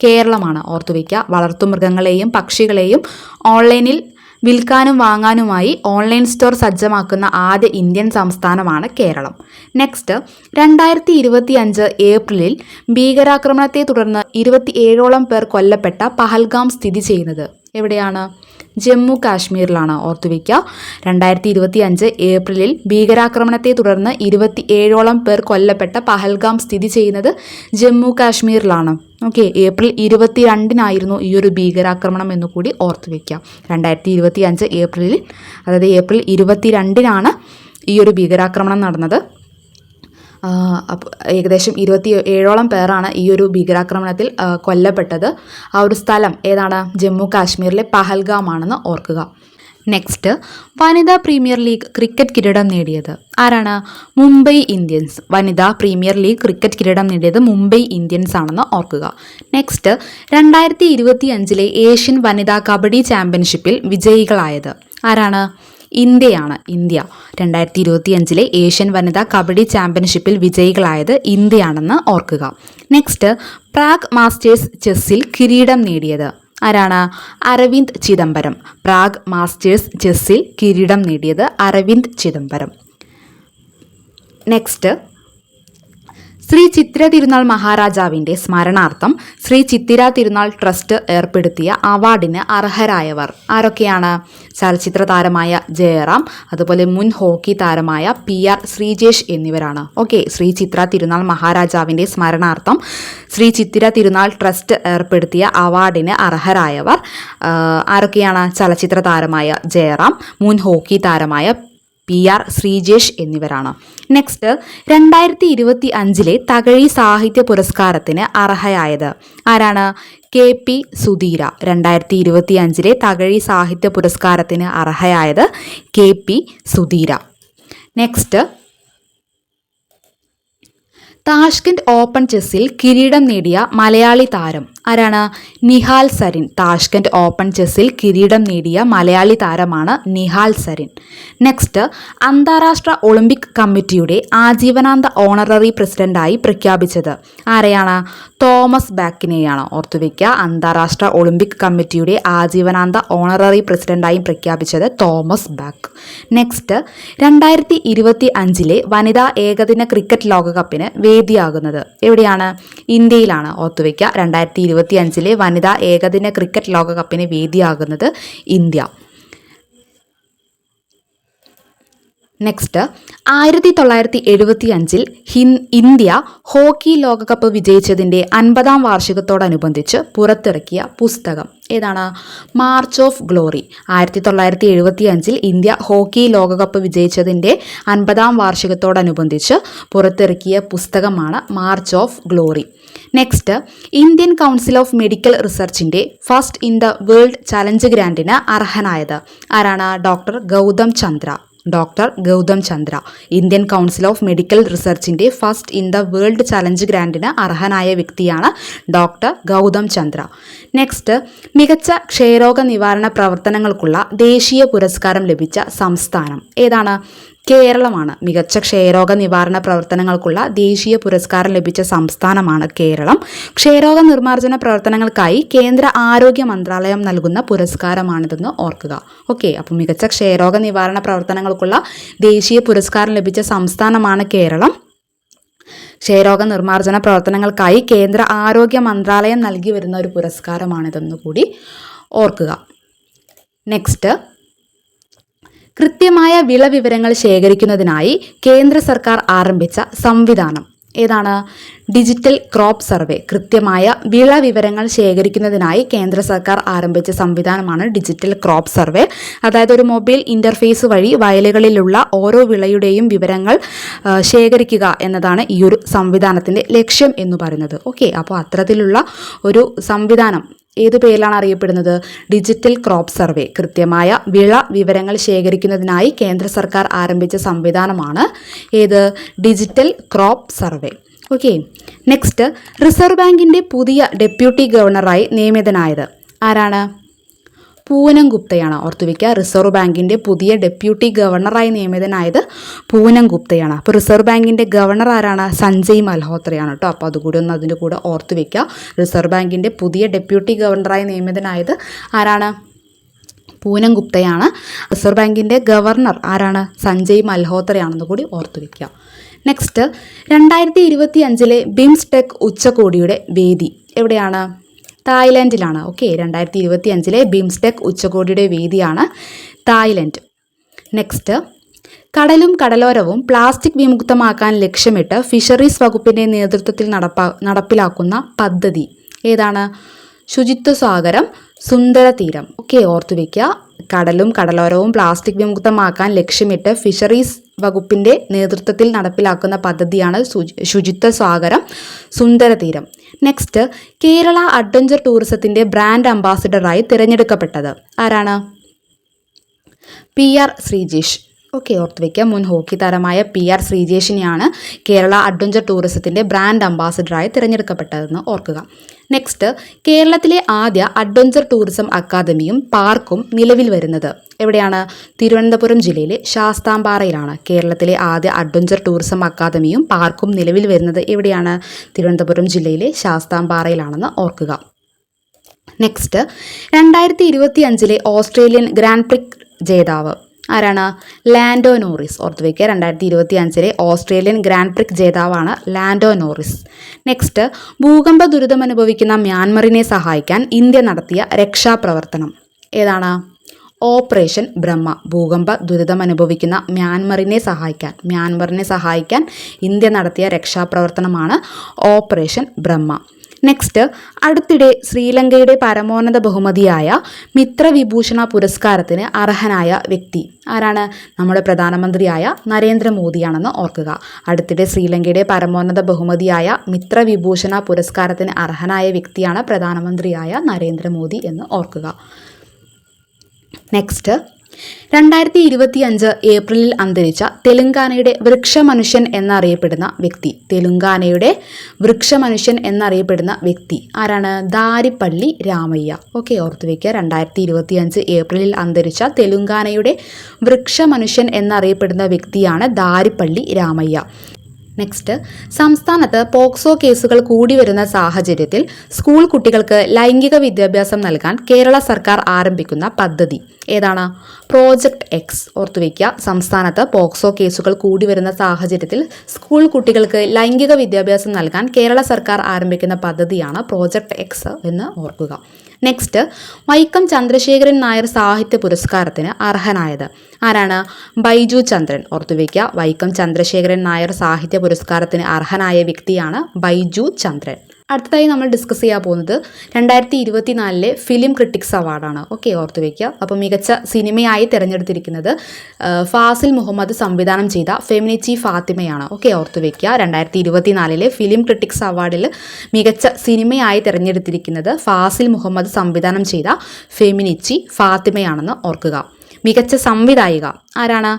കേരളമാണ്. ഓർത്തുവയ്ക്കുക, വളർത്തുമൃഗങ്ങളെയും പക്ഷികളെയും ഓൺലൈനിൽ വിൽക്കാനും വാങ്ങാനുമായി ഓൺലൈൻ സ്റ്റോർ സജ്ജമാക്കുന്ന ആദ്യ ഇന്ത്യൻ സംസ്ഥാനമാണ് കേരളം. നെക്സ്റ്റ്, 2025 ഏപ്രിലിൽ ഭീകരാക്രമണത്തെ തുടർന്ന് 27ഓളം പേർ കൊല്ലപ്പെട്ട പഹൽഗാം സ്ഥിതി ചെയ്യുന്നത് എവിടെയാണ്? ജമ്മു കാശ്മീരിലാണ്. ഓർത്തുവയ്ക്കുക, 2025 ഏപ്രിലിൽ ഭീകരാക്രമണത്തെ തുടർന്ന് 27ഓളം പേർ കൊല്ലപ്പെട്ട പഹൽഗാം സ്ഥിതി ചെയ്യുന്നത് ജമ്മു കാശ്മീരിലാണ്. ഓക്കെ, ഏപ്രിൽ 22 ഈ ഒരു ഭീകരാക്രമണം എന്നുകൂടി ഓർത്തുവയ്ക്കുക. 2025 ഏപ്രിലിൽ, അതായത് ഏപ്രിൽ 22 ഈ ഒരു ഭീകരാക്രമണം നടന്നത്. ഏകദേശം 27ഓളം പേരാണ് ഈ ഒരു ഭീകരാക്രമണത്തിൽ കൊല്ലപ്പെട്ടത്. ആ ഒരു സ്ഥലം ഏതാണ്? ജമ്മു കാശ്മീരിലെ പഹൽഗാം ആണെന്ന് ഓർക്കുക. നെക്സ്റ്റ്, വനിതാ പ്രീമിയർ ലീഗ് ക്രിക്കറ്റ് കിരീടം നേടിയത് ആരാണ്? മുംബൈ ഇന്ത്യൻസ്. വനിതാ പ്രീമിയർ ലീഗ് ക്രിക്കറ്റ് കിരീടം നേടിയത് മുംബൈ ഇന്ത്യൻസ് ആണെന്ന് ഓർക്കുക. നെക്സ്റ്റ്, 2025 ഏഷ്യൻ വനിതാ കബഡി ചാമ്പ്യൻഷിപ്പിൽ വിജയികളായത് ആരാണ്? ഇന്ത്യയാണ്. ഇന്ത്യ. 2025 ഏഷ്യൻ വനിതാ കബഡി ചാമ്പ്യൻഷിപ്പിൽ വിജയികളായത് ഇന്ത്യയാണെന്ന് ഓർക്കുക. നെക്സ്റ്റ്, പ്രാഗ് മാസ്റ്റേഴ്സ് ചെസ്സിൽ കിരീടം നേടിയത് ആരാണ്? അരവിന്ദ് ചിദംബരം. പ്രാഗ് മാസ്റ്റേഴ്സ് ചെസ്സിൽ കിരീടം നേടിയത് അരവിന്ദ് ചിദംബരം. നെക്സ്റ്റ്, ശ്രീ ചിത്തിര തിരുനാൾ മഹാരാജാവിൻ്റെ സ്മരണാർത്ഥം ശ്രീ ചിത്തിര തിരുനാൾ ട്രസ്റ്റ് ഏർപ്പെടുത്തിയ അവാർഡിന് അർഹരായവർ ആരൊക്കെയാണ്? ചലച്ചിത്ര താരമായ ജയറാം, അതുപോലെ മുൻ ഹോക്കി താരമായ PR ശ്രീജേഷ് എന്നിവരാണ്. ഓക്കെ, ശ്രീ ചിത്തിര തിരുനാൾ മഹാരാജാവിൻ്റെ സ്മരണാർത്ഥം ശ്രീ ചിത്തിര തിരുനാൾ ട്രസ്റ്റ് ഏർപ്പെടുത്തിയ അവാർഡിന് അർഹരായവർ ആരൊക്കെയാണ്? ചലച്ചിത്ര താരമായ ജയറാം, മുൻ ഹോക്കി താരമായ PR ശ്രീജേഷ് എന്നിവരാണ്. നെക്സ്റ്റ്, 2025 തകഴി സാഹിത്യ പുരസ്കാരത്തിന് അർഹയായത് ആരാണ്? KP സുധീര. 2025 തകഴി സാഹിത്യ പുരസ്കാരത്തിന് അർഹയായത് KP Sudheera. Next, Tashkent open ചെസ്സിൽ കിരീടം നേടിയ മലയാളി താരം ആരാണ്? നിഹാൽ സരിൻ. താഷ്കന്റ് ഓപ്പൺ ചെസ്സിൽ കിരീടം നേടിയ മലയാളി താരമാണ് നിഹാൽ സരിൻ. നെക്സ്റ്റ്, അന്താരാഷ്ട്ര ഒളിമ്പിക് കമ്മിറ്റിയുടെ ആജീവനാന്ത ഓണററി പ്രസിഡന്റായി പ്രഖ്യാപിച്ചത് ആരെയാണ്? തോമസ് ബാക്കിനെയാണ്. ഓർത്തുവെക്കുക, അന്താരാഷ്ട്ര ഒളിമ്പിക് കമ്മിറ്റിയുടെ ആജീവനാന്ത ഓണററി പ്രസിഡന്റായി പ്രഖ്യാപിച്ചത് തോമസ് ബാക്ക്. നെക്സ്റ്റ്, 2025 വനിതാ ഏകദിന ക്രിക്കറ്റ് ലോകകപ്പിന് വേദിയാകുന്നത് എവിടെയാണ്? ഇന്ത്യയിലാണ്. ഓർത്തുവെക്കുക, 2025 വനിതാ ഏകദിന ക്രിക്കറ്റ് ലോകകപ്പിന് വേദിയാകുന്നത് ഇന്ത്യ. നെക്സ്റ്റ്, 1975 ഇന്ത്യ ഹോക്കി ലോകകപ്പ് വിജയിച്ചതിൻ്റെ 50-ാം വാർഷികത്തോടനുബന്ധിച്ച് പുറത്തിറക്കിയ പുസ്തകം ഏതാണ്? March of glory. 1975 India hockey ലോകകപ്പ് വിജയിച്ചതിൻ്റെ 50-ാം വാർഷികത്തോടനുബന്ധിച്ച് പുറത്തിറക്കിയ പുസ്തകമാണ് March of glory. Next, Indian council of medical റിസർച്ചിൻ്റെ first in the world challenge ഗ്രാൻഡിന് അർഹനായത് ആരാണ്? Doctor Gautam Chandra. Indian council of medical റിസർച്ചിൻ്റെ first in the world challenge ഗ്രാൻഡിന് അർഹനായ വ്യക്തിയാണ് ഡോക്ടർ ഗൗതം ചന്ദ്ര. നെക്സ്റ്റ്, മികച്ച ക്ഷയരോഗ നിവാരണ പ്രവർത്തനങ്ങൾക്കുള്ള ദേശീയ പുരസ്കാരം ലഭിച്ച സംസ്ഥാനം ഏതാണ്? കേരളമാണ്. മികച്ച ക്ഷയരോഗ നിവാരണ പ്രവർത്തനങ്ങൾക്കുള്ള ദേശീയ പുരസ്കാരം ലഭിച്ച സംസ്ഥാനമാണ് കേരളം. ക്ഷയരോഗ നിർമ്മാർജ്ജന പ്രവർത്തനങ്ങൾക്കായി കേന്ദ്ര ആരോഗ്യ മന്ത്രാലയം നൽകുന്ന പുരസ്കാരമാണിതെന്ന് ഓർക്കുക. ഓക്കെ, അപ്പോൾ മികച്ച ക്ഷയരോഗ നിവാരണ പ്രവർത്തനങ്ങൾക്കുള്ള ദേശീയ പുരസ്കാരം ലഭിച്ച സംസ്ഥാനമാണ് കേരളം. ക്ഷയരോഗ നിർമ്മാർജ്ജന പ്രവർത്തനങ്ങൾക്കായി കേന്ദ്ര ആരോഗ്യ മന്ത്രാലയം നൽകി വരുന്ന ഒരു പുരസ്കാരമാണിതെന്ന് കൂടി ഓർക്കുക. നെക്സ്റ്റ്, കൃത്യമായ വിളവിവരങ്ങൾ ശേഖരിക്കുന്നതിനായി കേന്ദ്ര സർക്കാർ ആരംഭിച്ച സംവിധാനം ഏതാണ്? Digital crop survey. കൃത്യമായ വിളവിവരങ്ങൾ ശേഖരിക്കുന്നതിനായി കേന്ദ്ര സർക്കാർ ആരംഭിച്ച സംവിധാനമാണ് ഡിജിറ്റൽ ക്രോപ്പ് സർവേ. അതായത് ഒരു മൊബൈൽ ഇൻ്റർഫേസ് വഴി വയലുകളിലുള്ള ഓരോ വിളയുടെയും വിവരങ്ങൾ ശേഖരിക്കുക എന്നതാണ് ഈ ഒരു സംവിധാനത്തിൻ്റെ ലക്ഷ്യം എന്ന് പറയുന്നത്. ഓക്കെ, അപ്പോൾ അത്തരത്തിലുള്ള ഒരു സംവിധാനം ഏത് പേരിലാണ് അറിയപ്പെടുന്നത്? Digital crop survey. കൃത്യമായ വിള വിവരങ്ങൾ ശേഖരിക്കുന്നതിനായി കേന്ദ്ര സർക്കാർ ആരംഭിച്ച സംവിധാനമാണ് ഏത്? Digital crop survey. Okay, next, reserve ബാങ്കിൻ്റെ പുതിയ ഡെപ്യൂട്ടി ഗവർണറായി നിയമിതനായത് ആരാണ്? പൂനം ഗുപ്തയാണ്. ഓർത്തുവയ്ക്കുക, റിസർവ് ബാങ്കിൻ്റെ പുതിയ ഡെപ്യൂട്ടി ഗവർണറായി നിയമിതനായത് പൂനം ഗുപ്തയാണ്. അപ്പോൾ റിസർവ് ബാങ്കിൻ്റെ ഗവർണർ ആരാണ്? സഞ്ജയ് മൽഹോത്രയാണ് കേട്ടോ. അപ്പോൾ അതുകൂടി ഒന്ന് അതിൻ്റെ കൂടെ ഓർത്തുവയ്ക്കുക. റിസർവ് ബാങ്കിൻ്റെ പുതിയ ഡെപ്യൂട്ടി ഗവർണറായി നിയമിതനായത് ആരാണ്? പൂനം ഗുപ്തയാണ്. റിസർവ് ബാങ്കിൻ്റെ ഗവർണർ ആരാണ്? സഞ്ജയ് മൽഹോത്രയാണെന്ന് കൂടി ഓർത്തുവയ്ക്കുക. നെക്സ്റ്റ്, 2025 ബിംസ്റ്റെക് ഉച്ചകോടിയുടെ വേദി എവിടെയാണ്? തായ്ലൻഡിലാണ്. ഓക്കെ, 2025 ബിംസ്റ്റെക് ഉച്ചകോടിയുടെ വേദിയാണ് തായ്ലൻഡ്. നെക്സ്റ്റ്, കടലും കടലോരവും പ്ലാസ്റ്റിക് വിമുക്തമാക്കാൻ ലക്ഷ്യമിട്ട് ഫിഷറീസ് വകുപ്പിൻ്റെ നേതൃത്വത്തിൽ നടപ്പിലാക്കുന്ന പദ്ധതി ഏതാണ്? ശുചിത്വ സാഗരം സുന്ദര തീരം. ഓക്കെ, ഓർത്തുവയ്ക്കുക, കടലും കടലോരവും പ്ലാസ്റ്റിക് വിമുക്തമാക്കാൻ ലക്ഷ്യമിട്ട് ഫിഷറീസ് വകുപ്പിൻ്റെ നേതൃത്വത്തിൽ നടപ്പിലാക്കുന്ന പദ്ധതിയാണ് ശുചിത്വ സാഗരം സുന്ദര തീരം. നെക്സ്റ്റ്, കേരള അഡ്വഞ്ചർ ടൂറിസത്തിൻ്റെ ബ്രാൻഡ് അംബാസിഡറായി തിരഞ്ഞെടുക്കപ്പെട്ടത് ആരാണ്? PR ശ്രീജേഷ്. ഓക്കെ, ഓർത്തുവയ്ക്കുക, മുൻ ഹോക്കി താരമായ PR ശ്രീജേഷിനെയാണ് കേരള അഡ്വഞ്ചർ ടൂറിസത്തിൻ്റെ ബ്രാൻഡ് അംബാസിഡറായി തിരഞ്ഞെടുക്കപ്പെട്ടതെന്ന് ഓർക്കുക. നെക്സ്റ്റ്, കേരളത്തിലെ ആദ്യ അഡ്വഞ്ചർ ടൂറിസം അക്കാദമിയും പാർക്കും നിലവിൽ വരുന്നത് എവിടെയാണ്? തിരുവനന്തപുരം ജില്ലയിലെ ശാസ്താംപാറയിലാണ്. കേരളത്തിലെ ആദ്യ അഡ്വഞ്ചർ ടൂറിസം അക്കാദമിയും പാർക്കും നിലവിൽ വരുന്നത് എവിടെയാണ്? തിരുവനന്തപുരം ജില്ലയിലെ ശാസ്താംപാറയിലാണെന്ന് ഓർക്കുക. നെക്സ്റ്റ്, 2025 ഓസ്ട്രേലിയൻ ഗ്രാൻഡ് പ്രിക്സ് ജേതാവ് ആരാണ്? Lando Norris. ഓർത്തുവയ്ക്കുക, 2025 ഓസ്ട്രേലിയൻ ഗ്രാൻഡ് പ്രിക്സ് ജേതാവാണ് ലാൻഡോ നോറിസ്. നെക്സ്റ്റ്, ഭൂകമ്പ ദുരിതമനുഭവിക്കുന്ന മ്യാൻമറിനെ സഹായിക്കാൻ ഇന്ത്യ നടത്തിയ രക്ഷാപ്രവർത്തനം ഏതാണ്? ഓപ്പറേഷൻ ബ്രഹ്മ. ഭൂകമ്പ ദുരിതമനുഭവിക്കുന്ന മ്യാൻമറിനെ സഹായിക്കാൻ ഇന്ത്യ നടത്തിയ രക്ഷാപ്രവർത്തനമാണ് ഓപ്പറേഷൻ ബ്രഹ്മ. നെക്സ്റ്റ്, അടുത്തിടെ ശ്രീലങ്കയുടെ പരമോന്നത ബഹുമതിയായ മിത്രവിഭൂഷണ പുരസ്കാരത്തിന് അർഹനായ വ്യക്തി ആരാണ്? നമ്മുടെ പ്രധാനമന്ത്രിയായ നരേന്ദ്രമോദിയാണെന്ന് ഓർക്കുക. അടുത്തിടെ ശ്രീലങ്കയുടെ പരമോന്നത ബഹുമതിയായ മിത്രവിഭൂഷണ പുരസ്കാരത്തിന് അർഹനായ വ്യക്തിയാണ് പ്രധാനമന്ത്രിയായ നരേന്ദ്രമോദി എന്ന് ഓർക്കുക. നെക്സ്റ്റ്, 2025 ഏപ്രിലിൽ അന്തരിച്ച തെലുങ്കാനയുടെ വൃക്ഷമനുഷ്യൻ എന്നറിയപ്പെടുന്ന വ്യക്തി ആരാണ്? ദാരിപ്പള്ളി രാമയ്യ. ഓക്കെ, ഓർത്തു വയ്ക്കുക. 2025 ഏപ്രിലിൽ അന്തരിച്ച തെലുങ്കാനയുടെ വൃക്ഷമനുഷ്യൻ എന്നറിയപ്പെടുന്ന വ്യക്തിയാണ് ദാരിപ്പള്ളി രാമയ്യ. നെക്സ്റ്റ്, സംസ്ഥാനത്ത് പോക്സോ കേസുകൾ കൂടി വരുന്ന സാഹചര്യത്തിൽ സ്കൂൾ കുട്ടികൾക്ക് ലൈംഗിക വിദ്യാഭ്യാസം നൽകാൻ കേരള സർക്കാർ ആരംഭിക്കുന്ന പദ്ധതി ഏതാണ്? Project X. ഓർത്തുവയ്ക്കുക, സംസ്ഥാനത്ത് പോക്സോ കേസുകൾ കൂടി വരുന്ന സാഹചര്യത്തിൽ സ്കൂൾ കുട്ടികൾക്ക് ലൈംഗിക വിദ്യാഭ്യാസം നൽകാൻ കേരള സർക്കാർ ആരംഭിക്കുന്ന പദ്ധതിയാണ് പ്രോജക്റ്റ് എക്സ് എന്ന് ഓർക്കുക. നെക്സ്റ്റ്, വൈക്കം ചന്ദ്രശേഖരൻ നായർ സാഹിത്യ പുരസ്കാരത്തിന് അർഹനായത് ആരാണ്? ബൈജു ചന്ദ്രൻ. ഓർത്തുവയ്ക്കുക, വൈക്കം ചന്ദ്രശേഖരൻ നായർ സാഹിത്യ പുരസ്കാരത്തിന് അർഹനായ വ്യക്തിയാണ് ബൈജു ചന്ദ്രൻ. അടുത്തതായി നമ്മൾ ഡിസ്കസ് ചെയ്യാൻ പോകുന്നത് 2024 ഫിലിം ക്രിട്ടിക്സ് അവാർഡാണ്. ഓക്കെ, ഓർത്തുവയ്ക്കുക. അപ്പോൾ മികച്ച സിനിമയായി തിരഞ്ഞെടുത്തിരിക്കുന്നത് ഫാസിൽ മുഹമ്മദ് സംവിധാനം ചെയ്ത ഫെമിനിച്ചി ഫാത്തിമയാണ്. ഓക്കെ, ഓർത്തുവയ്ക്കുക. 2024 ഫിലിം ക്രിട്ടിക്സ് അവാർഡിൽ മികച്ച സിനിമയായി തിരഞ്ഞെടുത്തിരിക്കുന്നത് ഫാസിൽ മുഹമ്മദ് സംവിധാനം ചെയ്ത ഫെമിനിച്ചി ഫാത്തിമയാണെന്ന് ഓർക്കുക. മികച്ച സംവിധായിക ആരാണ്?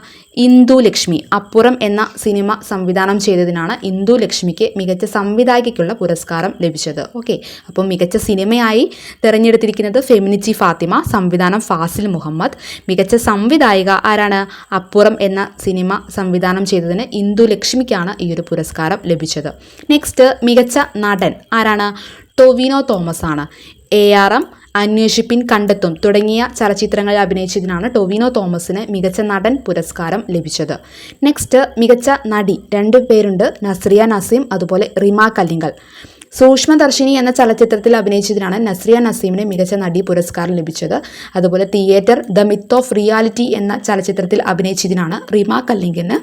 ഇന്ദു ലക്ഷ്മി. അപ്പുറം എന്ന സിനിമ സംവിധാനം ചെയ്തതിനാണ് ഇന്ദു ലക്ഷ്മിക്ക് മികച്ച സംവിധായികയ്ക്കുള്ള പുരസ്കാരം ലഭിച്ചത്. ഓക്കെ, അപ്പോൾ മികച്ച സിനിമയായി തിരഞ്ഞെടുത്തിരിക്കുന്നത് ഫെമിനിച്ചി ഫാത്തിമ, സംവിധാനം ഫാസിൽ മുഹമ്മദ്. മികച്ച സംവിധായിക ആരാണ്? അപ്പുറം എന്ന സിനിമ സംവിധാനം ചെയ്തതിന് ഇന്ദു ലക്ഷ്മിക്കാണ് ഈ ഒരു പുരസ്കാരം ലഭിച്ചത്. നെക്സ്റ്റ്, മികച്ച നടൻ ആരാണ്? ടൊവിനോ തോമസ് ആണ്. ARM, അന്വേഷിപ്പിൻ, കണ്ടെത്തും തുടങ്ങിയ ചലച്ചിത്രങ്ങളിൽ അഭിനയിച്ചതിനാണ് ടൊവിനോ തോമസിന് മികച്ച നടൻ പുരസ്കാരം ലഭിച്ചത്. നെക്സ്റ്റ്, മികച്ച നടി 2 പേരുണ്ട്, നസ്രിയ നസീം അതുപോലെ റിമ കല്ലിങ്കൽ. സൂക്ഷ്മദർശിനി എന്ന ചലച്ചിത്രത്തിൽ അഭിനയിച്ചതിനാണ് നസ്രിയ നസീമിന് മികച്ച നടി പുരസ്കാരം ലഭിച്ചത്. അതുപോലെ theatre the myth of reality എന്ന ചലച്ചിത്രത്തിൽ അഭിനയിച്ചതിനാണ് റിമ കല്ലിങ്കലിന്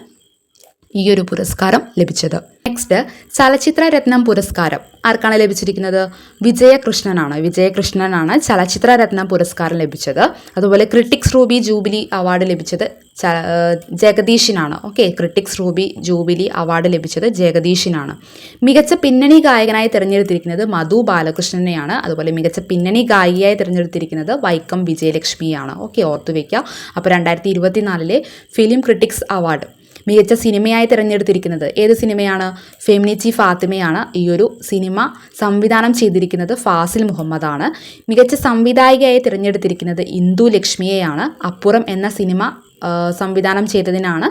ഈ ഒരു പുരസ്കാരം ലഭിച്ചത്. നെക്സ്റ്റ്, ചലച്ചിത്ര രത്നം പുരസ്കാരം ആർക്കാണ് ലഭിച്ചിരിക്കുന്നത്? വിജയകൃഷ്ണനാണ് ചലച്ചിത്ര രത്നം പുരസ്കാരം ലഭിച്ചത്. അതുപോലെ ക്രിട്ടിക്സ് റൂബി ജൂബിലി അവാർഡ് ലഭിച്ചത് ജഗദീഷിനാണ്. Okay, critics ruby jubilee award ലഭിച്ചത് ജഗദീഷിനാണ്. മികച്ച പിന്നണി ഗായകനായി തിരഞ്ഞെടുത്തിരിക്കുന്നത് മധു ബാലകൃഷ്ണനെയാണ്. അതുപോലെ മികച്ച പിന്നണി ഗായികയായി തിരഞ്ഞെടുത്തിരിക്കുന്നത് വൈക്കം വിജയലക്ഷ്മിയാണ്. ഓക്കെ, ഓർത്തുവയ്ക്കുക. അപ്പോൾ 2024 ഫിലിം ക്രിട്ടിക്സ് അവാർഡ് മികച്ച സിനിമയായി തിരഞ്ഞെടുത്തിരിക്കുന്നത് ഏത് സിനിമയാണ്? ഫെമിനിച്ചി ഫാത്തിമയാണ്. ഈ ഒരു സിനിമ സംവിധാനം ചെയ്തിരിക്കുന്നത് ഫാസിൽ മുഹമ്മദാണ്. മികച്ച സംവിധായികയായി തിരഞ്ഞെടുത്തിരിക്കുന്നത് ഇന്ദു ലക്ഷ്മിയെയാണ്. അപ്പുറം എന്ന സിനിമ സംവിധാനം ചെയ്തതിനാണ്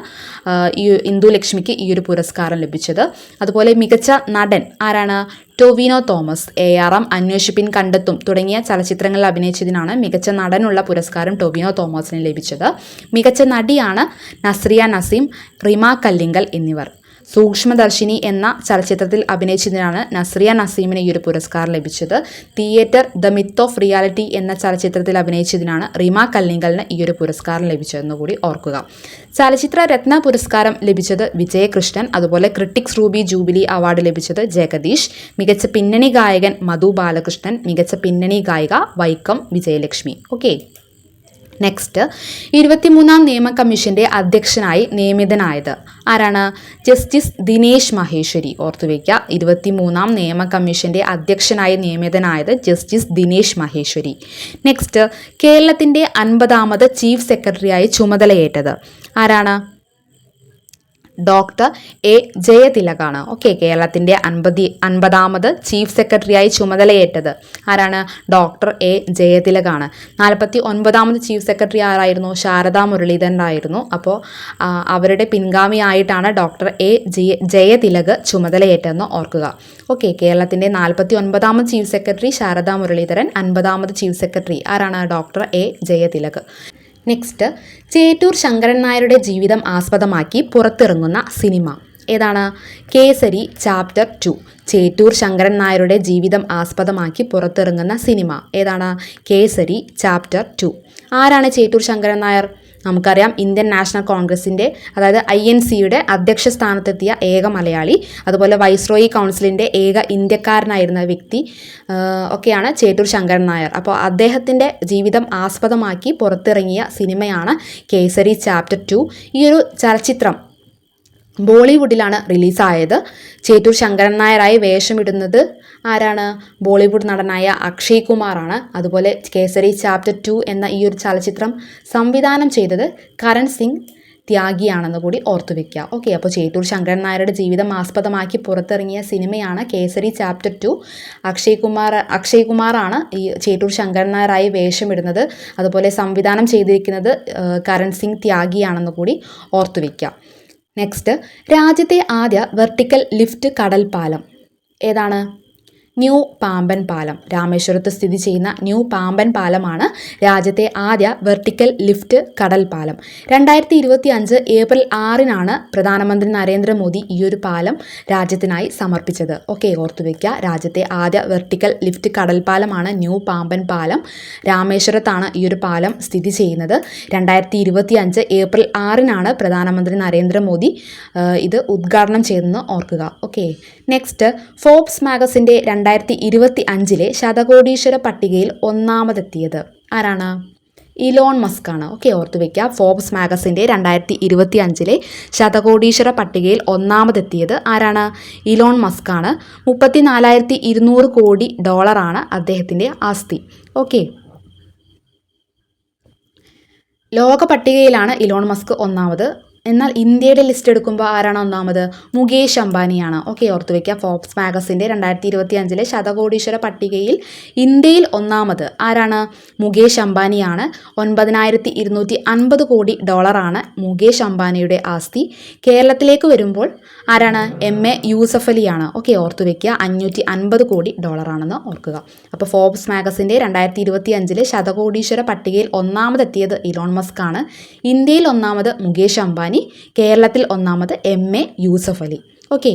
ഇന്ദു ലക്ഷ്മിക്ക് ഈ ഒരു പുരസ്കാരം ലഭിച്ചത്. അതുപോലെ മികച്ച നടൻ ആരാണ്? ടൊവിനോ തോമസ്. ARM, അന്വേഷിപ്പിൻ, കണ്ടെത്തും തുടങ്ങിയ ചലച്ചിത്രങ്ങളിൽ അഭിനയിച്ചതിനാണ് മികച്ച നടനുള്ള പുരസ്കാരം ടൊവിനോ തോമസിന് ലഭിച്ചത്. മികച്ച നടിയാണ് നസ്രിയ നസീം, റിമ കല്ലിങ്കൽ എന്നിവർ. സൂക്ഷ്മദർശിനി എന്ന ചലച്ചിത്രത്തിൽ അഭിനയിച്ചതിനാണ് നസ്രിയ നസീമിന് ഈ ഒരു പുരസ്കാരം ലഭിച്ചത്. Theatre the myth of reality എന്ന ചലച്ചിത്രത്തിൽ അഭിനയിച്ചതിനാണ് റിമ കല്ലിങ്കലിന് ഈ ഒരു പുരസ്കാരം ലഭിച്ചതെന്ന് കൂടി ഓർക്കുക. ചലച്ചിത്ര രത്ന പുരസ്കാരം ലഭിച്ചത് വിജയകൃഷ്ണൻ. അതുപോലെ ക്രിട്ടിക്സ് റൂബി ജൂബിലി അവാർഡ് ലഭിച്ചത് ജഗദീഷ്. മികച്ച പിന്നണി ഗായകൻ മധു ബാലകൃഷ്ണൻ. മികച്ച പിന്നണി ഗായിക വൈക്കം വിജയലക്ഷ്മി. ഓക്കെ, നെക്സ്റ്റ്, 23ാം നിയമ കമ്മീഷന്റെ അധ്യക്ഷനായി നിയമിതനായത് ആരാണ്? ജസ്റ്റിസ് ദിനേശ് മഹേശ്വരി. ഓർത്തുവയ്ക്കുക, 23ാം നിയമ കമ്മീഷന്റെ അധ്യക്ഷനായി നിയമിതനായത് ജസ്റ്റിസ് ദിനേശ് മഹേശ്വരി. നെക്സ്റ്റ്, കേരളത്തിന്റെ 50ാമത് ചീഫ് സെക്രട്ടറിയായി ചുമതലയേറ്റത് ആരാണ്? Doctor A ജയതിലകാണ്. ഓക്കെ, കേരളത്തിൻ്റെ 50ാമത് ചീഫ് സെക്രട്ടറിയായി ചുമതലയേറ്റത് ആരാണ്? ഡോക്ടർ എ ജയതിലകാണ്. 49ാമത് ചീഫ് സെക്രട്ടറി ആരായിരുന്നു? ശാരദാ മുരളീധരൻ ആയിരുന്നു. അപ്പോൾ അവരുടെ പിൻഗാമിയായിട്ടാണ് ഡോക്ടർ എ ജയതിലക് ചുമതലയേറ്റതെന്ന് ഓർക്കുക. ഓക്കെ, കേരളത്തിൻ്റെ 49ാമത് ചീഫ് സെക്രട്ടറി ശാരദാ മുരളീധരൻ, 50ാമത് ചീഫ് സെക്രട്ടറി ആരാണ്? Doctor A Jayathilak. Next, Chettur Sankaran നായരുടെ ജീവിതം ആസ്പദമാക്കി പുറത്തിറങ്ങുന്ന സിനിമ ഏതാണ്? കേസരി ചാപ്റ്റർ 2. ചേറ്റൂർ ശങ്കരൻ നായരുടെ ജീവിതം ആസ്പദമാക്കി പുറത്തിറങ്ങുന്ന സിനിമ ഏതാണ്? കേസരി ചാപ്റ്റർ 2. ആരാണ് ചേറ്റൂർ ശങ്കരൻ നായർ? നമുക്കറിയാം, ഇന്ത്യൻ നാഷണൽ കോൺഗ്രസിൻ്റെ അതായത് INCയുടെ അധ്യക്ഷ സ്ഥാനത്തെത്തിയ ഏക മലയാളി, അതുപോലെ വൈസ്രോയി കൗൺസിലിൻ്റെ ഏക ഇന്ത്യക്കാരനായിരുന്ന വ്യക്തി ഒക്കെയാണ് ചേറ്റൂർ ശങ്കരൻ നായർ. അപ്പോൾ അദ്ദേഹത്തിൻ്റെ ജീവിതം ആസ്പദമാക്കി പുറത്തിറങ്ങിയ സിനിമയാണ് കേസരി ചാപ്റ്റർ 2. ഈ ഒരു ചലച്ചിത്രം ബോളിവുഡിലാണ് റിലീസായത്. ചേറ്റൂർ ശങ്കരൻ നായരായി വേഷമിടുന്നത് ആരാണ്? ബോളിവുഡ് നടനായ അക്ഷയ് കുമാറാണ്. അതുപോലെ കേസരി ചാപ്റ്റർ 2 എന്ന ഈ ഒരു ചലച്ചിത്രം സംവിധാനം ചെയ്തത് കരൺ സിംഗ് ത്യാഗിയാണെന്ന് കൂടി ഓർത്തു വെക്കുക. ഓക്കെ, അപ്പോൾ ചേറ്റൂർ ശങ്കരൻ നായരുടെ ജീവിതം ആസ്പദമാക്കി പുറത്തിറങ്ങിയ സിനിമയാണ് കേസരി ചാപ്റ്റർ 2. അക്ഷയ് കുമാറാണ് ഈ ചേറ്റൂർ ശങ്കരൻ നായരായി വേഷമിടുന്നത്. അതുപോലെ സംവിധാനം ചെയ്തിരിക്കുന്നത് കരൺ സിംഗ് ത്യാഗിയാണെന്ന് കൂടി ഓർത്തു വെക്കുക. നെക്സ്റ്റ്, രാജ്യത്തെ ആദ്യ വെർട്ടിക്കൽ ലിഫ്റ്റ് കടൽ പാലം ഏതാണ്? ന്യൂ പാമ്പൻ പാലം. രാമേശ്വരത്ത് സ്ഥിതി ചെയ്യുന്ന ന്യൂ പാമ്പൻ പാലമാണ് രാജ്യത്തെ ആദ്യ വെർട്ടിക്കൽ ലിഫ്റ്റ് കടൽ പാലം. 2025 ഏപ്രിൽ 6 പ്രധാനമന്ത്രി നരേന്ദ്രമോദി ഈ ഒരു പാലം രാജ്യത്തിനായി സമർപ്പിച്ചത്. ഓക്കെ, ഓർത്തു വയ്ക്കുക. രാജ്യത്തെ ആദ്യ വെർട്ടിക്കൽ ലിഫ്റ്റ് കടൽ പാലമാണ് ന്യൂ പാമ്പൻ പാലം. രാമേശ്വരത്താണ് ഈ ഒരു പാലം സ്ഥിതി ചെയ്യുന്നത്. 2025 ഏപ്രിൽ 6 പ്രധാനമന്ത്രി നരേന്ദ്രമോദി ഇത് ഉദ്ഘാടനം ചെയ്തെന്ന് ഓർക്കുക. ഓക്കെ, നെക്സ്റ്റ്, ഫോബ്സ് മാഗസിൻ്റെ 2025 ശതകോടീശ്വര പട്ടികയിൽ ഒന്നാമതെത്തിയത് ആരാണ്? ഇലോൺ മസ്ക് ആണ്. ഓക്കെ, ഓർത്തു വയ്ക്കുക. ഫോബ്സ് മാഗസിൻ്റെ 2025 ശതകോടീശ്വര പട്ടികയിൽ ഒന്നാമതെത്തിയത് ആരാണ്? ഇലോൺ മസ്ക് ആണ്. 34,200 കോടി ഡോളറാണ് അദ്ദേഹത്തിൻ്റെ ആസ്തി. ഓക്കെ, ലോക പട്ടികയിലാണ് ഇലോൺ മസ്ക് ഒന്നാമത്. എന്നാൽ ഇന്ത്യയുടെ ലിസ്റ്റ് എടുക്കുമ്പോൾ ആരാണ് ഒന്നാമത്? മുകേഷ് അംബാനിയാണ്. ഓക്കെ, ഓർത്തു വയ്ക്കുക. ഫോബ്സ് മാഗസിൻ്റെ 2025 ശതകോടീശ്വര പട്ടികയിൽ ഇന്ത്യയിൽ ഒന്നാമത് ആരാണ്? മുകേഷ് അംബാനിയാണ്. 9,250 കോടി ഡോളറാണ് മുകേഷ് അംബാനിയുടെ ആസ്തി. കേരളത്തിലേക്ക് വരുമ്പോൾ ആരാണ്? MA യൂസഫ് അലിയാണ്. ഓക്കെ, ഓർത്തു വയ്ക്കുക. 550 കോടി ഡോളറാണെന്ന് ഓർക്കുക. അപ്പോൾ ഫോബ്സ് മാഗസിൻ്റെ 2025 ശതകോടീശ്വര പട്ടികയിൽ ഒന്നാമതെത്തിയത് ഇലോൺ മസ്ക് ആണ്. ഇന്ത്യയിൽ ഒന്നാമത് മുകേഷ് അംബാനി, കേരളത്തിൽ ഒന്നാമത് MA Yusuf Ali. Okay,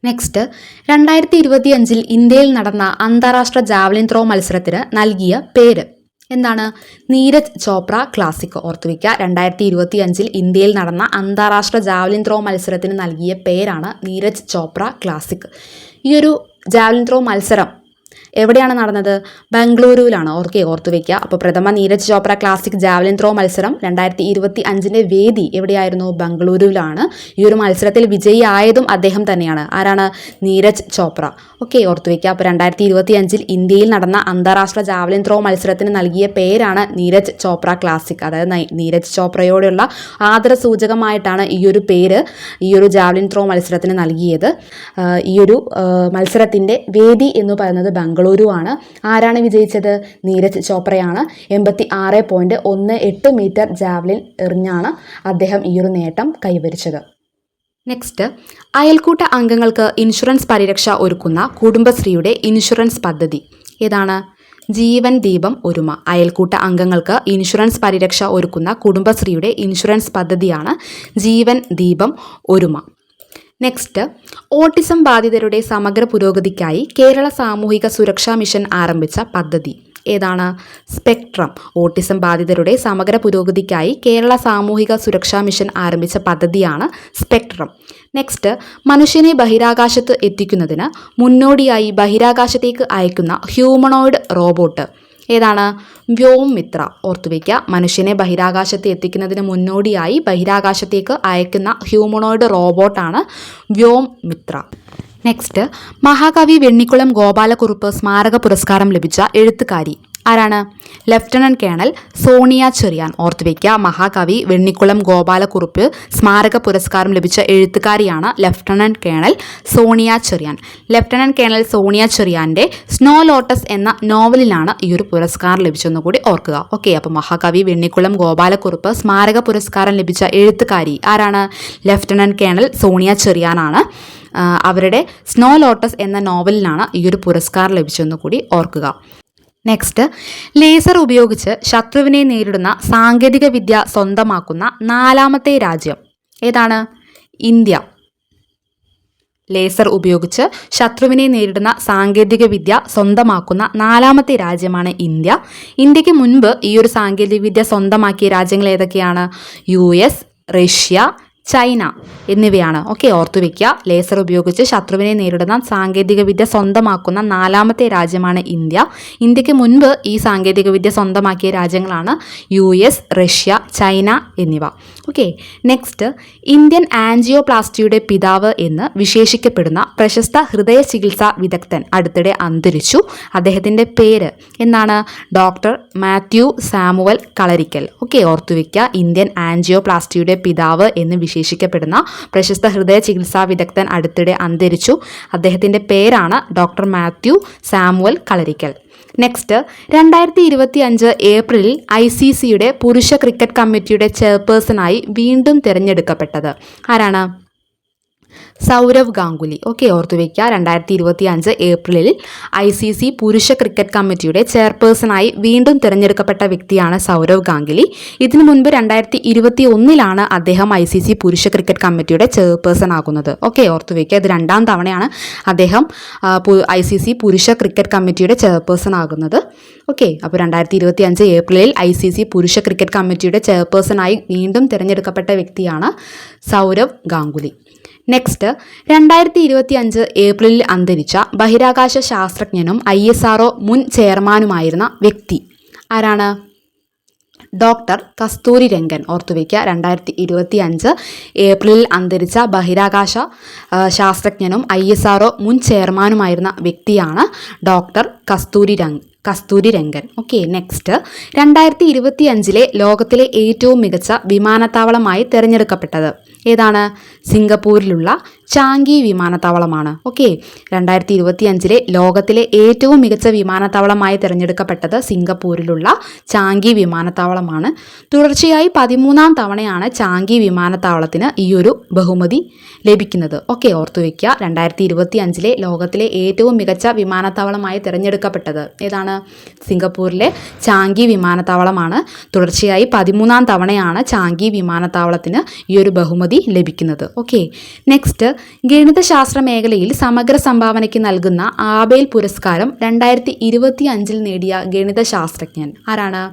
next, 2025 ഇന്ത്യയിൽ നടന്ന അന്താരാഷ്ട്ര ജാവലിൻ ത്രോ മത്സരത്തിന് നൽകിയ പേര് എന്താണ്? നീരജ് ചോപ്ര ക്ലാസിക്. ഓർത്തു വയ്ക്കുക. 2025 ഇന്ത്യയിൽ നടന്ന അന്താരാഷ്ട്ര ജാവലിൻ ത്രോ മത്സരത്തിന് നൽകിയ പേരാണ് നീരജ് ചോപ്ര ക്ലാസിക്. ഈ ഒരു ജാവലിൻ ത്രോ മത്സരം എവിടെയാണ് നടന്നത്? ബംഗളൂരുവിലാണ്. ഓർത്തു വയ്ക്കുക. അപ്പോൾ പ്രഥമ Neeraj Chopra classic javelin throw മത്സരം 2025 വേദി എവിടെയായിരുന്നു? ബംഗളൂരുവിലാണ്. ഈ ഒരു മത്സരത്തിൽ വിജയിയായതും അദ്ദേഹം തന്നെയാണ്. ആരാണ്? നീരജ് ചോപ്ര. ഓക്കെ, ഓർത്തു വയ്ക്കുക. അപ്പോൾ 2025 ഇന്ത്യയിൽ നടന്ന അന്താരാഷ്ട്ര ജാവലിൻ ത്രോ മത്സരത്തിന് നൽകിയ പേരാണ് നീരജ് ചോപ്ര ക്ലാസിക്. അതായത് നീരജ് ചോപ്രയോടുള്ള ആദരസൂചകമായിട്ടാണ് ഈ ഒരു പേര് ഈ ഒരു ജാവലിൻ ത്രോ മത്സരത്തിന് നൽകിയത്. ഈ ഒരു മത്സരത്തിൻ്റെ വേദി എന്ന് പറയുന്നത് ബംഗളൂരു ആണ്. ആരാണ് വിജയിച്ചത്? നീരജ് ചോപ്രയാണ്. 86.18 മീറ്റർ ജാവലിൻ എറിഞ്ഞാണ് അദ്ദേഹം ഈ ഒരു നേട്ടം കൈവരിച്ചത്. നെക്സ്റ്റ്, അയൽക്കൂട്ട അംഗങ്ങൾക്ക് ഇൻഷുറൻസ് പരിരക്ഷ ഒരുക്കുന്ന കുടുംബശ്രീയുടെ ഇൻഷുറൻസ് പദ്ധതി ഏതാണ്? ജീവൻ ദീപം ഒരുമ. അയൽക്കൂട്ട അംഗങ്ങൾക്ക് ഇൻഷുറൻസ് പരിരക്ഷ ഒരുക്കുന്ന കുടുംബശ്രീയുടെ ഇൻഷുറൻസ് പദ്ധതിയാണ് ജീവൻ ദീപം ഒരുമ. നെക്സ്റ്റ്, ഓട്ടിസം ബാധിതരുടെ സമഗ്ര പുരോഗതിക്കായി കേരള സാമൂഹിക സുരക്ഷാ മിഷൻ ആരംഭിച്ച പദ്ധതി ഏതാണ്? സ്പെക്ട്രം. ഓട്ടിസം ബാധിതരുടെ സമഗ്ര പുരോഗതിക്കായി കേരള സാമൂഹിക സുരക്ഷാ മിഷൻ ആരംഭിച്ച പദ്ധതിയാണ് സ്പെക്ട്രം. നെക്സ്റ്റ്, മനുഷ്യനെ ബഹിരാകാശത്ത് എത്തിക്കുന്നതിന് മുന്നോടിയായി ബഹിരാകാശത്തേക്ക് അയക്കുന്ന ഹ്യൂമണോയിഡ് റോബോട്ട് ഏതാണ്? വ്യോംമിത്ര. ഓർത്തുവയ്ക്കുക. മനുഷ്യനെ ബഹിരാകാശത്ത് എത്തിക്കുന്നതിന് മുന്നോടിയായി ബഹിരാകാശത്തേക്ക് അയക്കുന്ന ഹ്യൂമണോയിഡ് റോബോട്ടാണ് വ്യോംമിത്ര. നെക്സ്റ്റ്, മഹാകവി വെണ്ണിക്കുളം ഗോപാലക്കുറുപ്പ് സ്മാരക പുരസ്കാരം ലഭിച്ച എഴുത്തുകാരി ആരാണ്? Lieutenant colonel Sonia Cherian. ഓർത്തുവയ്ക്കുക. മഹാകവി വെണ്ണിക്കുളം ഗോപാലക്കുറുപ്പ് സ്മാരക പുരസ്കാരം ലഭിച്ച എഴുത്തുകാരിയാണ് lieutenant colonel Sonia Cherian. Lieutenant colonel Sonia ചെറിയാൻ്റെ സ്നോ ലോട്ടസ് എന്ന നോവലിനാണ് ഈ ഒരു പുരസ്കാരം ലഭിച്ചതെന്ന് കൂടി ഓർക്കുക. ഓക്കെ, അപ്പോൾ മഹാകവി വെണ്ണിക്കുളം ഗോപാലക്കുറുപ്പ് സ്മാരക പുരസ്കാരം ലഭിച്ച എഴുത്തുകാരി ആരാണ്? ലഫ്റ്റനന്റ് കേണൽ സോണിയ ചെറിയാനാണ്. അവരുടെ സ്നോ ലോട്ടസ് എന്ന നോവലിനാണ് ഈ ഒരു പുരസ്കാരം ലഭിച്ചതെന്ന് കൂടി ഓർക്കുക. നെക്സ്റ്റ്, ലേസർ ഉപയോഗിച്ച് ശത്രുവിനെ നേരിടുന്ന സാങ്കേതിക വിദ്യ സ്വന്തമാക്കുന്ന 4ാമത്തെ രാജ്യം ഏതാണ്? ഇന്ത്യ. ലേസർ ഉപയോഗിച്ച് ശത്രുവിനെ നേരിടുന്ന സാങ്കേതിക വിദ്യ സ്വന്തമാക്കുന്ന 4ാമത്തെ രാജ്യമാണ് ഇന്ത്യ. ഇന്ത്യക്ക് മുൻപ് ഈ ഒരു സാങ്കേതിക വിദ്യ സ്വന്തമാക്കിയ രാജ്യങ്ങൾ ഏതൊക്കെയാണ്? US, റഷ്യ, ചൈന എന്നിവയാണ്. ഓക്കെ, ഓർത്തുവെക്കുക. ലേസർ ഉപയോഗിച്ച് ശത്രുവിനെ നേരിടുന്ന സാങ്കേതികവിദ്യ സ്വന്തമാക്കുന്ന 4ാമത്തെ രാജ്യമാണ് ഇന്ത്യ. ഇന്ത്യക്ക് മുൻപ് ഈ സാങ്കേതികവിദ്യ സ്വന്തമാക്കിയ രാജ്യങ്ങളാണ് US, റഷ്യ, ചൈന എന്നിവ. ഓക്കെ, നെക്സ്റ്റ് ഇന്ത്യൻ ആൻജിയോപ്ലാസ്റ്റിയുടെ പിതാവ് എന്ന് വിശേഷിക്കപ്പെടുന്ന പ്രശസ്ത ഹൃദയ ചികിത്സാ വിദഗ്ധൻ അടുത്തിടെ അന്തരിച്ചു. അദ്ദേഹത്തിൻ്റെ പേര് എന്താണ്? ഡോക്ടർ മാത്യു സാമുവൽ കളരിക്കൽ. ഓക്കെ, ഓർത്തുവെക്കുക, ഇന്ത്യൻ ആൻജിയോപ്ലാസ്റ്റിയുടെ പിതാവ് എന്ന് വിശേഷിക്കപ്പെടുന്ന പ്രശസ്ത ഹൃദയ ചികിത്സാ വിദഗ്ധൻ അടുത്തിടെ അന്തരിച്ചു. അദ്ദേഹത്തിൻ്റെ പേരാണ് ഡോക്ടർ മാത്യു സാമുവൽ കളരിക്കൽ. നെക്സ്റ്റ് 2025 ഏപ്രിലിൽ ICCയുടെ പുരുഷ ക്രിക്കറ്റ് കമ്മിറ്റിയുടെ ചെയർപേഴ്സണായി വീണ്ടും തിരഞ്ഞെടുക്കപ്പെട്ടത് ആരാണ്? സൗരവ് ഗാംഗുലി. ഓക്കെ, ഓർത്തുവയ്ക്കുക, 2025 ഏപ്രിലിൽ ICC പുരുഷ ക്രിക്കറ്റ് കമ്മിറ്റിയുടെ ചെയർപേഴ്സണായി വീണ്ടും തിരഞ്ഞെടുക്കപ്പെട്ട വ്യക്തിയാണ് സൗരവ് ഗാംഗുലി. ഇതിനു മുൻപ് 2021 അദ്ദേഹം ICC പുരുഷ ക്രിക്കറ്റ് കമ്മിറ്റിയുടെ ചെയർപേഴ്സൺ ആകുന്നത്. ഓക്കെ, ഓർത്തുവയ്ക്കുക, ഇത് 2ാം തവണയാണ് അദ്ദേഹം ICC പുരുഷ ക്രിക്കറ്റ് കമ്മിറ്റിയുടെ ചെയർപേഴ്സൺ ആകുന്നത്. ഓക്കെ, അപ്പോൾ 2025 ഏപ്രിലിൽ ICC പുരുഷ ക്രിക്കറ്റ് കമ്മിറ്റിയുടെ ചെയർപേഴ്സണായി വീണ്ടും തിരഞ്ഞെടുക്കപ്പെട്ട വ്യക്തിയാണ് സൗരവ് ഗാംഗുലി. നെക്സ്റ്റ് 2025 ഏപ്രിലിൽ അന്തരിച്ച ബഹിരാകാശ ശാസ്ത്രജ്ഞനും ISRO മുൻ ചെയർമാനുമായിരുന്ന വ്യക്തി ആരാണ്? ഡോക്ടർ കസ്തൂരി രംഗൻ. ഓർത്തുവയ്ക്കുക, 2025 ഏപ്രിലിൽ അന്തരിച്ച ബഹിരാകാശ ശാസ്ത്രജ്ഞനും ISRO മുൻ ചെയർമാനുമായിരുന്ന വ്യക്തിയാണ് doctor Kasturi Rangan. Okay, next 2025 ലോകത്തിലെ ഏറ്റവും മികച്ച വിമാനത്താവളമായി തിരഞ്ഞെടുക്കപ്പെട്ടത് ഏതാണ്? സിംഗപ്പൂരിലുള്ള ചാങ്കി വിമാനത്താവളമാണ്. ഓക്കെ, 2025 ലോകത്തിലെ ഏറ്റവും മികച്ച വിമാനത്താവളമായി തിരഞ്ഞെടുക്കപ്പെട്ടത് സിംഗപ്പൂരിലുള്ള ചാങ്കി വിമാനത്താവളമാണ്. തുടർച്ചയായി 13ാം തവണയാണ് ചാങ്കി വിമാനത്താവളത്തിന് ഈ ഒരു ബഹുമതി ലഭിക്കുന്നത്. ഓക്കെ, ഓർത്തുവയ്ക്കുക, 2025 ലോകത്തിലെ ഏറ്റവും മികച്ച വിമാനത്താവളമായി തിരഞ്ഞെടുക്കപ്പെട്ടത് ഏതാണ്? സിംഗപ്പൂരിലെ ചാങ്കി വിമാനത്താവളമാണ്. തുടർച്ചയായി 13ാം തവണയാണ് ചാങ്കി വിമാനത്താവളത്തിന് ഈ ഒരു ബഹുമതി ലഭിക്കുന്നത്. ഓക്കെ, നെക്സ്റ്റ് ഗണിതശാസ്ത്ര മേഖലയിൽ സമഗ്ര സംഭാവനയ്ക്ക് നൽകുന്ന ആബേൽ പുരസ്കാരം 2025 നേടിയ ഗണിതശാസ്ത്രജ്ഞൻ ആരാണ്?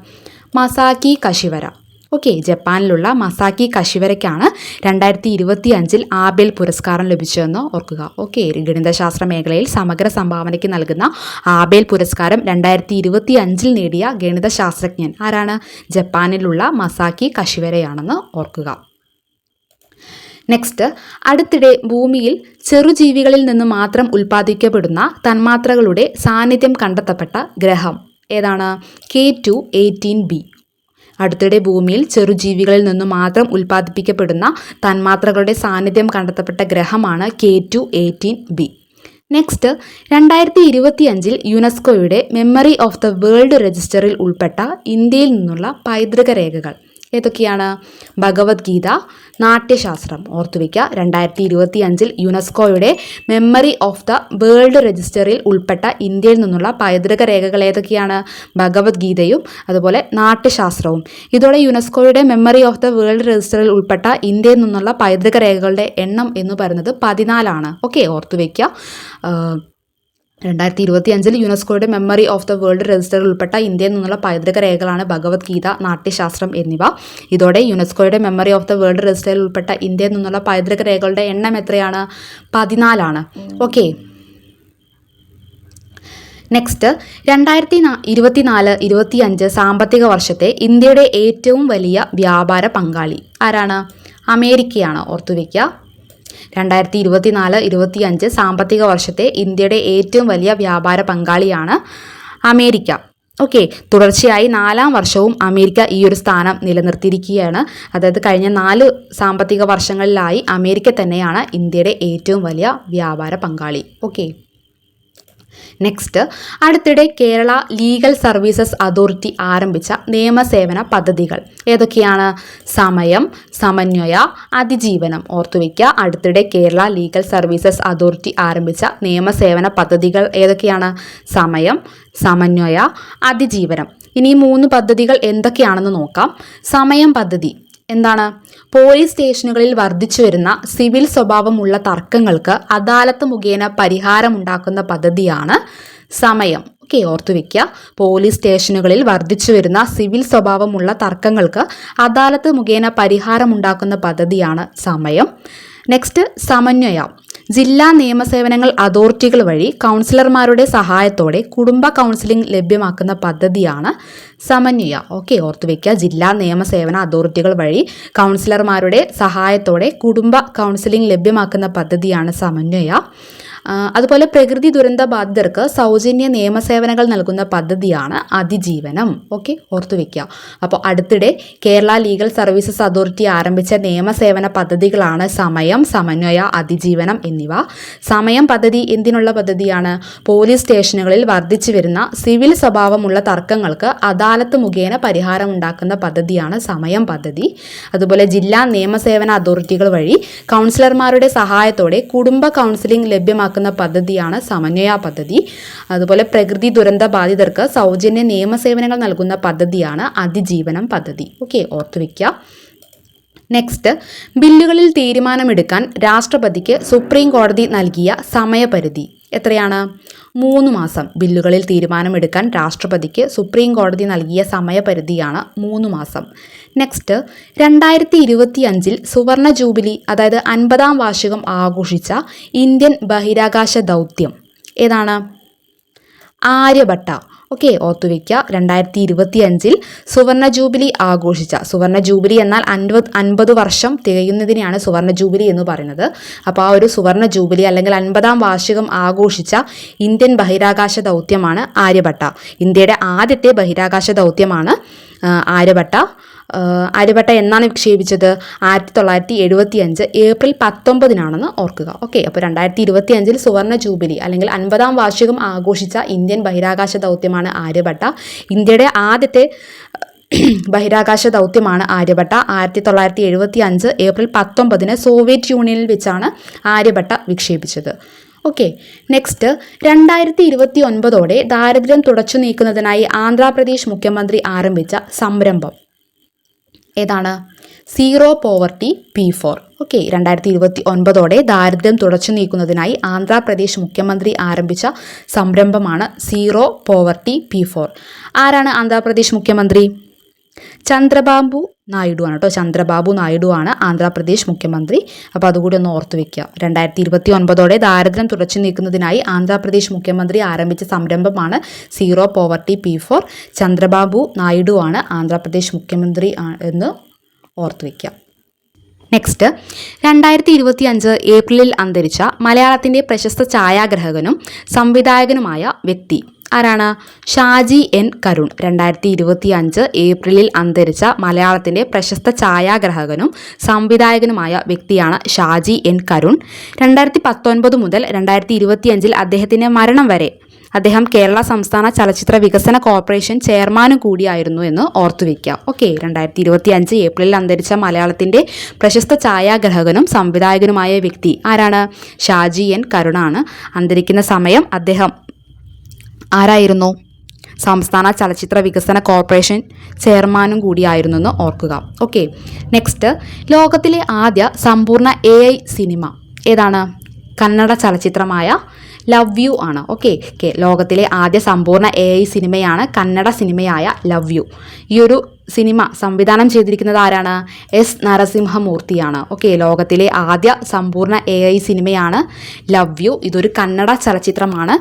മസാക്കി കഷിവര. ഓക്കെ, ജപ്പാനിലുള്ള മസാക്കി കഷിവരയ്ക്കാണ് 2025 ആബേൽ പുരസ്കാരം ലഭിച്ചതെന്ന് ഓർക്കുക. ഓക്കെ, ഗണിതശാസ്ത്ര മേഖലയിൽ സമഗ്ര സംഭാവനയ്ക്ക് നൽകുന്ന ആബേൽ പുരസ്കാരം 2025 നേടിയ ഗണിതശാസ്ത്രജ്ഞൻ ആരാണ്? ജപ്പാനിലുള്ള മസാക്കി കഷിവരയാണെന്ന് ഓർക്കുക. നെക്സ്റ്റ്, അടുത്തിടെ ഭൂമിയിൽ ചെറുജീവികളിൽ നിന്ന് മാത്രം ഉൽപ്പാദിക്കപ്പെടുന്ന തന്മാത്രകളുടെ സാന്നിധ്യം കണ്ടെത്തപ്പെട്ട ഗ്രഹം ഏതാണ്? K2-18b. അടുത്തിടെ ഭൂമിയിൽ ചെറുജീവികളിൽ നിന്ന് മാത്രം ഉൽപ്പാദിപ്പിക്കപ്പെടുന്ന തന്മാത്രകളുടെ സാന്നിധ്യം കണ്ടെത്തപ്പെട്ട ഗ്രഹമാണ് K2-18b. നെക്സ്റ്റ് 2025 യുനെസ്കോയുടെ മെമ്മറി ഓഫ് ദ വേൾഡ് രജിസ്റ്ററിൽ ഉൾപ്പെട്ട ഇന്ത്യയിൽ നിന്നുള്ള പൈതൃക രേഖകൾ ഏതൊക്കെയാണ്? ഭഗവത്ഗീത, നാട്യശാസ്ത്രം. ഓർത്തുവയ്ക്കുക, 2025 യുനെസ്കോയുടെ മെമ്മറി ഓഫ് ദ വേൾഡ് രജിസ്റ്ററിൽ ഉൾപ്പെട്ട ഇന്ത്യയിൽ നിന്നുള്ള പൈതൃക രേഖകൾ ഏതൊക്കെയാണ്? ഭഗവത്ഗീതയും അതുപോലെ നാട്യശാസ്ത്രവും. ഇതോടെ യുനെസ്കോയുടെ മെമ്മറി ഓഫ് ദ വേൾഡ് രജിസ്റ്ററിൽ ഉൾപ്പെട്ട ഇന്ത്യയിൽ നിന്നുള്ള പൈതൃക രേഖകളുടെ എണ്ണം എന്ന് പറയുന്നത് 14 ഓക്കെ, ഓർത്തുവയ്ക്കുക, 2025 യുനെസ്കോയുടെ മെമ്മറി ഓഫ് ദ വേൾഡ് രജിസ്റ്ററിൽ ഉൾപ്പെട്ട ഇന്ത്യയിൽ നിന്നുള്ള പൈതൃക രേഖകളാണ് ഭഗവത്ഗീത, നാട്യശാസ്ത്രം എന്നിവ. ഇതോടെ യുനെസ്കോയുടെ മെമ്മറി ഓഫ് ദ വേൾഡ് രജിസ്റ്ററിൽ ഉൾപ്പെട്ട ഇന്ത്യയിൽ നിന്നുള്ള പൈതൃക രേഖകളുടെ എണ്ണം എത്രയാണ്? 14. ഓക്കെ, നെക്സ്റ്റ് 2024-25 സാമ്പത്തിക വർഷത്തെ ഇന്ത്യയുടെ ഏറ്റവും വലിയ വ്യാപാര പങ്കാളി ആരാണ്? അമേരിക്കയാണ്. ഓർത്തുവയ്ക്കുക, 2024-25 സാമ്പത്തിക വർഷത്തെ ഇന്ത്യയുടെ ഏറ്റവും വലിയ വ്യാപാര പങ്കാളിയാണ് അമേരിക്ക. ഓക്കെ, തുടർച്ചയായി 4ാം വർഷവും അമേരിക്ക ഈ ഒരു സ്ഥാനം നിലനിർത്തിയിരിക്കുകയാണ്. അതായത് കഴിഞ്ഞ 4 സാമ്പത്തിക വർഷങ്ങളിലായി അമേരിക്ക തന്നെയാണ് ഇന്ത്യയുടെ ഏറ്റവും വലിയ വ്യാപാര പങ്കാളി. ഓക്കെ, നെക്സ്റ്റ് അടുത്തിടെ കേരള ലീഗൽ സർവീസസ് അതോറിറ്റി ആരംഭിച്ച നിയമസേവന പദ്ധതികൾ ഏതൊക്കെയാണ്? സമയം, സമന്വയ, അതിജീവനം. ഓർത്തുവയ്ക്കുക, അടുത്തിടെ കേരള ലീഗൽ സർവീസസ് അതോറിറ്റി ആരംഭിച്ച നിയമസേവന പദ്ധതികൾ ഏതൊക്കെയാണ്? സമയം, സമന്വയ, അതിജീവനം. ഇനി 3 പദ്ധതികൾ എന്തൊക്കെയാണെന്ന് നോക്കാം. സമയം പദ്ധതി എന്താണ്? പോലീസ് സ്റ്റേഷനുകളിൽ വർദ്ധിച്ചു വരുന്ന സിവിൽ സ്വഭാവമുള്ള തർക്കങ്ങൾക്ക് അദാലത്ത് മുഖേന പരിഹാരമുണ്ടാക്കുന്ന പദ്ധതിയാണ് സമയം. ഓക്കെ, ഓർത്തുവെക്കുക, പോലീസ് സ്റ്റേഷനുകളിൽ വർദ്ധിച്ചു വരുന്ന സിവിൽ സ്വഭാവമുള്ള തർക്കങ്ങൾക്ക് അദാലത്ത് മുഖേന പരിഹാരമുണ്ടാക്കുന്ന പദ്ധതിയാണ് സമയം. നെക്സ്റ്റ് സമന്വയ. ജില്ലാ നിയമസേവനങ്ങൾ അതോറിറ്റികൾ വഴി കൗൺസിലർമാരുടെ സഹായത്തോടെ കുടുംബ കൗൺസിലിംഗ് ലഭ്യമാക്കുന്ന പദ്ധതിയാണ് സമന്വയ. ഓക്കെ, ഓർത്തുവെക്കുക. ജില്ലാ നിയമസേവന അതോറിറ്റികൾ വഴി കൗൺസിലർമാരുടെ സഹായത്തോടെ കുടുംബ കൗൺസിലിംഗ് ലഭ്യമാക്കുന്ന പദ്ധതിയാണ് സമന്വയ. അതുപോലെ പ്രകൃതി ദുരന്ത ബാധിതർക്ക് സൗജന്യ നിയമസേവനങ്ങൾ നൽകുന്ന പദ്ധതിയാണ് അതിജീവനം. ഓക്കെ, ഓർത്തുവെക്കുക. അപ്പോൾ അടുത്തിടെ കേരള ലീഗൽ സർവീസസ് അതോറിറ്റി ആരംഭിച്ച നിയമസേവന പദ്ധതികളാണ് സമയം, സമന്വയ, അതിജീവനം എന്നിവ. സമയം പദ്ധതി എന്തിനുള്ള പദ്ധതിയാണ്? പോലീസ് സ്റ്റേഷനുകളിൽ വർദ്ധിച്ചു വരുന്ന സിവിൽ സ്വഭാവമുള്ള തർക്കങ്ങൾക്ക് അദാലത്ത് മുഖേന പരിഹാരമുണ്ടാക്കുന്ന പദ്ധതിയാണ് സമയം പദ്ധതി. അതുപോലെ ജില്ലാ നിയമസേവന അതോറിറ്റികൾ വഴി കൗൺസിലർമാരുടെ സഹായത്തോടെ കുടുംബ കൗൺസിലിംഗ് ലഭ്യമാക്കുന്ന പദ്ധതിയാണ് സമന്വയ പദ്ധതി. അതുപോലെ പ്രകൃതി ദുരന്ത ബാധിതർക്ക് സൗജന്യ നിയമസേവനങ്ങൾ നൽകുന്ന പദ്ധതിയാണ് അതിജീവനം പദ്ധതി. ഓക്കെ, ഓർത്തുവെക്കുക. നെക്സ്റ്റ്, ബില്ലുകളിൽ തീരുമാനമെടുക്കാൻ രാഷ്ട്രപതിക്ക് സുപ്രീം കോടതി നൽകിയ സമയപരിധി എത്രയാണ്? 3 മാസം. ബില്ലുകളിൽ തീരുമാനമെടുക്കാൻ രാഷ്ട്രപതിക്ക് സുപ്രീം കോടതി നൽകിയ സമയപരിധിയാണ് 3 മാസം. നെക്സ്റ്റ്, 2025 സുവർണ ജൂബിലി, അതായത് 50-ാം വാർഷികം ആഘോഷിച്ച ഇന്ത്യൻ ബഹിരാകാശ ദൗത്യം ഏതാണ്? ആര്യഭട്ട. ഓക്കെ, ഓർത്തുവയ്ക്കുക. 2025 സുവർണ ജൂബിലി ആഘോഷിച്ച, സുവർണ ജൂബിലി എന്നാൽ 50 വർഷം തികയുന്നതിനെയാണ് സുവർണ ജൂബിലി എന്ന് പറയുന്നത്. അപ്പോൾ ആ ഒരു സുവർണ ജൂബിലി അല്ലെങ്കിൽ 50-ാം വാർഷികം ആഘോഷിച്ച ഇന്ത്യൻ ബഹിരാകാശ ദൗത്യമാണ് ആര്യഭട്ട. ഇന്ത്യയുടെ ആദ്യത്തെ ബഹിരാകാശ ദൗത്യമാണ് ആര്യഭട്ട. ആര്യഭട്ട എന്നാണ് വിക്ഷേപിച്ചത്? 1975 ഏപ്രിൽ 19 ഓർക്കുക. ഓക്കെ, അപ്പോൾ 2025 സുവർണ ജൂബിലി അല്ലെങ്കിൽ 50-ാം വാർഷികം ആഘോഷിച്ച ഇന്ത്യൻ ബഹിരാകാശ ദൗത്യമാണ് ആര്യഭട്ട. ഇന്ത്യയുടെ ആദ്യത്തെ ബഹിരാകാശ ദൗത്യമാണ് ആര്യഭട്ട. 1975 ഏപ്രിൽ 19 സോവിയറ്റ് യൂണിയനിൽ വെച്ചാണ് ആര്യഭട്ട വിക്ഷേപിച്ചത്. ഓക്കെ, നെക്സ്റ്റ്, 2029 ദാരിദ്ര്യം തുടച്ചു നീക്കുന്നതിനായി ആന്ധ്രാപ്രദേശ് മുഖ്യമന്ത്രി ആരംഭിച്ച സംരംഭം ഏതാണ്? Zero poverty P4. ഓക്കെ, 2029 ദാരിദ്ര്യം തുടച്ചു നീക്കുന്നതിനായി ആന്ധ്രാപ്രദേശ് മുഖ്യമന്ത്രി ആരംഭിച്ച സംരംഭമാണ് സീറോ പോവർട്ടി P4. ആരാണ് ആന്ധ്രാപ്രദേശ് മുഖ്യമന്ത്രി? ചന്ദ്രബാബു നായിഡു ആണ് കേട്ടോ. ചന്ദ്രബാബു നായിഡു ആണ് ആന്ധ്രാപ്രദേശ് മുഖ്യമന്ത്രി. അപ്പോൾ അതുകൂടി ഒന്ന് ഓർത്തു വെക്കുക. 2029 ദാരിദ്ര്യം തുടച്ചു നീക്കുന്നതിനായി ആന്ധ്രാപ്രദേശ് മുഖ്യമന്ത്രി ആരംഭിച്ച സംരംഭമാണ് zero poverty P4. Chandrababu Naidu ആണ് ആന്ധ്രാപ്രദേശ് മുഖ്യമന്ത്രി എന്ന് ഓർത്തു വയ്ക്കുക. നെക്സ്റ്റ്, 2025 ഏപ്രിലിൽ അന്തരിച്ച മലയാളത്തിൻ്റെ പ്രശസ്ത ഛായാഗ്രാഹകനും സംവിധായകനുമായ വ്യക്തി ആരാണ്? ഷാജി N കരുൺ. 2025 ഏപ്രിലിൽ അന്തരിച്ച മലയാളത്തിൻ്റെ പ്രശസ്ത ഛായാഗ്രാഹകനും സംവിധായകനുമായ വ്യക്തിയാണ് ഷാജി N കരുൺ. 2019 മുതൽ 2025 അദ്ദേഹത്തിൻ്റെ മരണം വരെ അദ്ദേഹം കേരള സംസ്ഥാന ചലച്ചിത്ര വികസന കോർപ്പറേഷൻ ചെയർമാനും കൂടിയായിരുന്നു എന്ന് ഓർത്തുവെക്കുക. ഓക്കെ, 2025 ഏപ്രിലിൽ അന്തരിച്ച മലയാളത്തിൻ്റെ പ്രശസ്ത ഛായാഗ്രാഹകനും സംവിധായകനുമായ വ്യക്തി ആരാണ്? ഷാജി N കരുണാണ്. അന്തരിക്കുന്ന സമയം അദ്ദേഹം ആരായിരുന്നു? സംസ്ഥാന ചലച്ചിത്ര വികസന കോർപ്പറേഷൻ ചെയർമാനും കൂടിയായിരുന്നു എന്ന് ഓർക്കുക. ഓക്കെ, നെക്സ്റ്റ്, ലോകത്തിലെ ആദ്യ സമ്പൂർണ്ണ AI സിനിമ ഏതാണ്? കന്നഡ ചലച്ചിത്രമായ ലവ് യു ആണ്. ഓക്കെ, ലോകത്തിലെ ആദ്യ സമ്പൂർണ്ണ AI സിനിമയാണ് കന്നഡ സിനിമയായ ലവ് യു. ഈ ഒരു സിനിമ സംവിധാനം ചെയ്തിരിക്കുന്നത് ആരാണ്? S നരസിംഹമൂർത്തിയാണ്. ഓക്കെ, ലോകത്തിലെ ആദ്യ സമ്പൂർണ്ണ AI സിനിമയാണ് ലവ് യു. ഇതൊരു കന്നഡ ചലച്ചിത്രമാണ്.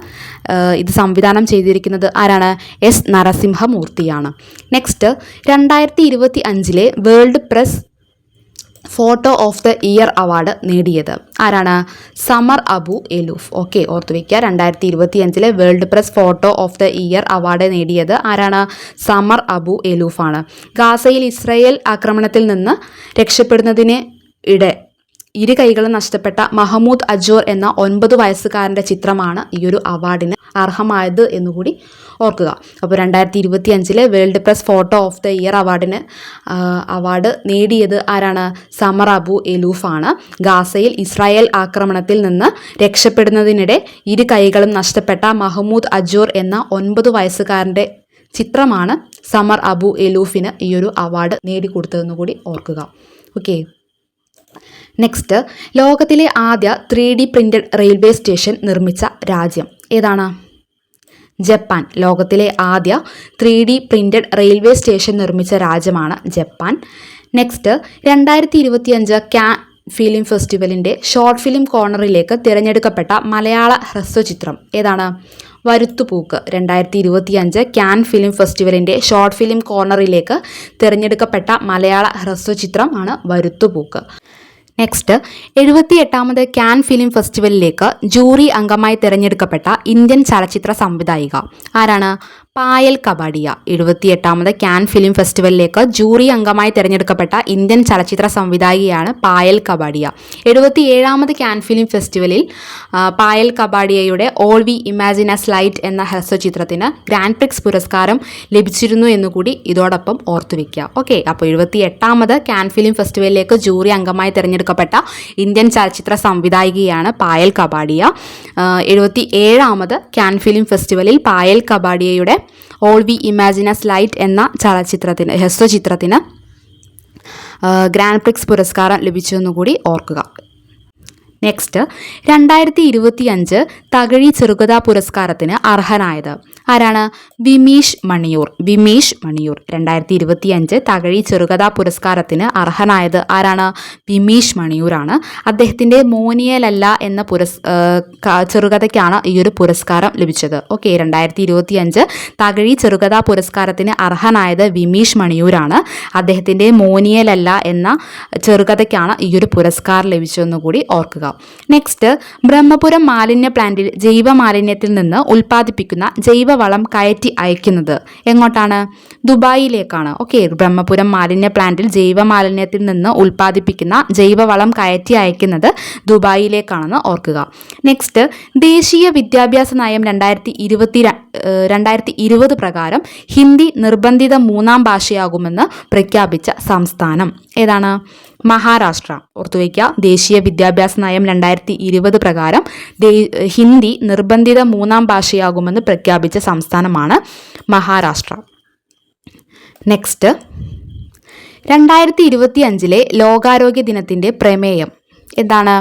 ഇത് സംവിധാനം ചെയ്തിരിക്കുന്നത് ആരാണ്? S നരസിംഹമൂർത്തിയാണ്. Next, 2025 world press photo of the year award നേടിയത് ആരാണ്? Samar Abu Elouf. ഓക്കെ, ഓർത്തുവയ്ക്കുക. 2025 world press photo of the year award നേടിയത് ആരാണ്? സമർ അബു എലൂഫാണ്. ഗാസയിൽ ഇസ്രായേൽ ആക്രമണത്തിൽ നിന്ന് രക്ഷപ്പെടുന്നതിന് ഇരു കൈകളും നഷ്ടപ്പെട്ട മഹമ്മൂദ് അജോർ എന്ന 9 വയസ്സുകാരൻ്റെ ചിത്രമാണ് ഈ ഒരു അവാർഡിന് അർഹമായത് എന്നുകൂടി ഓർക്കുക. അപ്പോൾ 2025 world press photo of the year award നേടിയത് ആരാണ്? സമർ അബു എലൂഫാണ്. ഗാസയിൽ ഇസ്രായേൽ ആക്രമണത്തിൽ നിന്ന് രക്ഷപ്പെടുന്നതിനിടെ ഇരു കൈകളും നഷ്ടപ്പെട്ട മഹമ്മൂദ് അജോർ എന്ന 9 വയസ്സുകാരൻ്റെ ചിത്രമാണ് സമർ അബു എലൂഫിന് ഈ ഒരു അവാർഡ് നേടിക്കൊടുത്തതെന്ന് കൂടി ഓർക്കുക. ഓക്കെ, നെക്സ്റ്റ്, ലോകത്തിലെ ആദ്യ 3D പ്രിന്റഡ് റെയിൽവേ സ്റ്റേഷൻ നിർമ്മിച്ച രാജ്യം ഏതാണ്? ജപ്പാൻ. ലോകത്തിലെ ആദ്യ 3D പ്രിന്റഡ് റെയിൽവേ സ്റ്റേഷൻ നിർമ്മിച്ച രാജ്യമാണ് ജപ്പാൻ. നെക്സ്റ്റ്, 2025 ഫിലിം ഫെസ്റ്റിവലിൻ്റെ ഷോർട്ട് ഫിലിം കോർണറിലേക്ക് തിരഞ്ഞെടുക്കപ്പെട്ട മലയാള ഹ്രസ്വചിത്രം ഏതാണ്? വരുത്തുപൂക്ക്. 2025 ക്യാൻ ഫിലിം ഫെസ്റ്റിവലിൻ്റെ ഷോർട്ട് ഫിലിം കോർണറിലേക്ക് തിരഞ്ഞെടുക്കപ്പെട്ട മലയാള ഹ്രസ്വചിത്രം ആണ് വരുത്തുപൂക്ക്. നെക്സ്റ്റ്, 78ാമത് ക്യാൻ ഫിലിം ഫെസ്റ്റിവലിലേക്ക് ജൂറി അംഗമായി തിരഞ്ഞെടുക്കപ്പെട്ട ഇന്ത്യൻ ചലച്ചിത്ര സംവിധായിക ആരാണ്? പായൽ കപാഡിയ. 78ാമത് ക്യാൻ ഫിലിം ഫെസ്റ്റിവലിലേക്ക് ജൂറി അംഗമായി തിരഞ്ഞെടുക്കപ്പെട്ട ഇന്ത്യൻ ചലച്ചിത്ര സംവിധായികയാണ് പായൽ കപാഡിയ. 77ാമത് ക്യാൻ ഫിലിം ഫെസ്റ്റിവലിൽ പായൽ കപാഡിയയുടെ all we imagine as light എന്ന ഹ്രസ്വചിത്രത്തിന് ഗ്രാൻഡ് പ്രിക്സ് പുരസ്കാരം ലഭിച്ചിരുന്നു എന്നുകൂടി ഇതോടൊപ്പം ഓർത്തുവെക്കുക. ഓക്കെ, അപ്പോൾ 78ാമത് ക്യാൻ ഫിലിം ഫെസ്റ്റിവലിലേക്ക് ജൂറി അംഗമായി തിരഞ്ഞെടുക്കപ്പെട്ട ഇന്ത്യൻ ചലച്ചിത്ര സംവിധായികയാണ് പായൽ കപാഡിയ. 77ാമത് ക്യാൻ ഫിലിം ഫെസ്റ്റിവലിൽ പായൽ കപാഡിയയുടെ ഓൾ വി ഇമാജിനസ് ലൈറ്റ് എന്ന ഹ്രസ്വചിത്രത്തിന് ഗ്രാൻഡ് പ്രിക്സ് പുരസ്കാരം ലഭിച്ചെന്നുകൂടി ഓർക്കുക. നെക്സ്റ്റ്, 2025 തകഴി ചെറുകഥാ പുരസ്കാരത്തിന് അർഹനായത് ആരാണ്? വിമീഷ് മണിയൂർ. 2025 തകഴി ചെറുകഥാ പുരസ്കാരത്തിന് അർഹനായത് ആരാണ്? വിമീഷ് മണിയൂറാണ്. അദ്ദേഹത്തിൻ്റെ മോനിയലല്ല എന്ന ചെറുകഥയ്ക്കാണ് ഈ ഒരു പുരസ്കാരം ലഭിച്ചത്. ഓക്കെ, 2025 തകഴി ചെറുകഥാ പുരസ്കാരത്തിന് അർഹനായത് വിമീഷ് മണിയൂറാണ്. അദ്ദേഹത്തിൻ്റെ മോനിയലല്ല എന്ന ചെറുകഥയ്ക്കാണ് ഈ ഒരു പുരസ്കാരം ലഭിച്ചതെന്നുകൂടി ഓർക്കുക. നെക്സ്റ്റ്, ബ്രഹ്മപുരം മാലിന്യ പ്ലാന്റിൽ ജൈവമാലിന്യത്തിൽ നിന്ന് ഉൽപ്പാദിപ്പിക്കുന്ന ജൈവവളം കയറ്റി അയക്കുന്നത് എങ്ങോട്ടാണ്? ദുബായിലേക്കാണ്. ഓക്കെ, ബ്രഹ്മപുരം മാലിന്യ പ്ലാന്റിൽ ജൈവമാലിന്യത്തിൽ നിന്ന് ഉൽപ്പാദിപ്പിക്കുന്ന ജൈവവളം കയറ്റി അയക്കുന്നത് ദുബായിലേക്കാണെന്ന് ഓർക്കുക. നെക്സ്റ്റ്, ദേശീയ വിദ്യാഭ്യാസ നയം 2020 പ്രകാരം ഹിന്ദി നിർബന്ധിത 3ാം ഭാഷയാകുമെന്ന് പ്രഖ്യാപിച്ച സംസ്ഥാനം ഏതാണ്? മഹാരാഷ്ട്ര. ഓർത്തുവയ്ക്കുക, ദേശീയ വിദ്യാഭ്യാസ നയം 2020 പ്രകാരം ഹിന്ദി നിർബന്ധിത 3ാം ഭാഷയാകുമെന്ന് പ്രഖ്യാപിച്ച സംസ്ഥാനമാണ് മഹാരാഷ്ട്ര. നെക്സ്റ്റ്, 2025 ലോകാരോഗ്യ ദിനത്തിൻ്റെ പ്രമേയം എന്താണ്?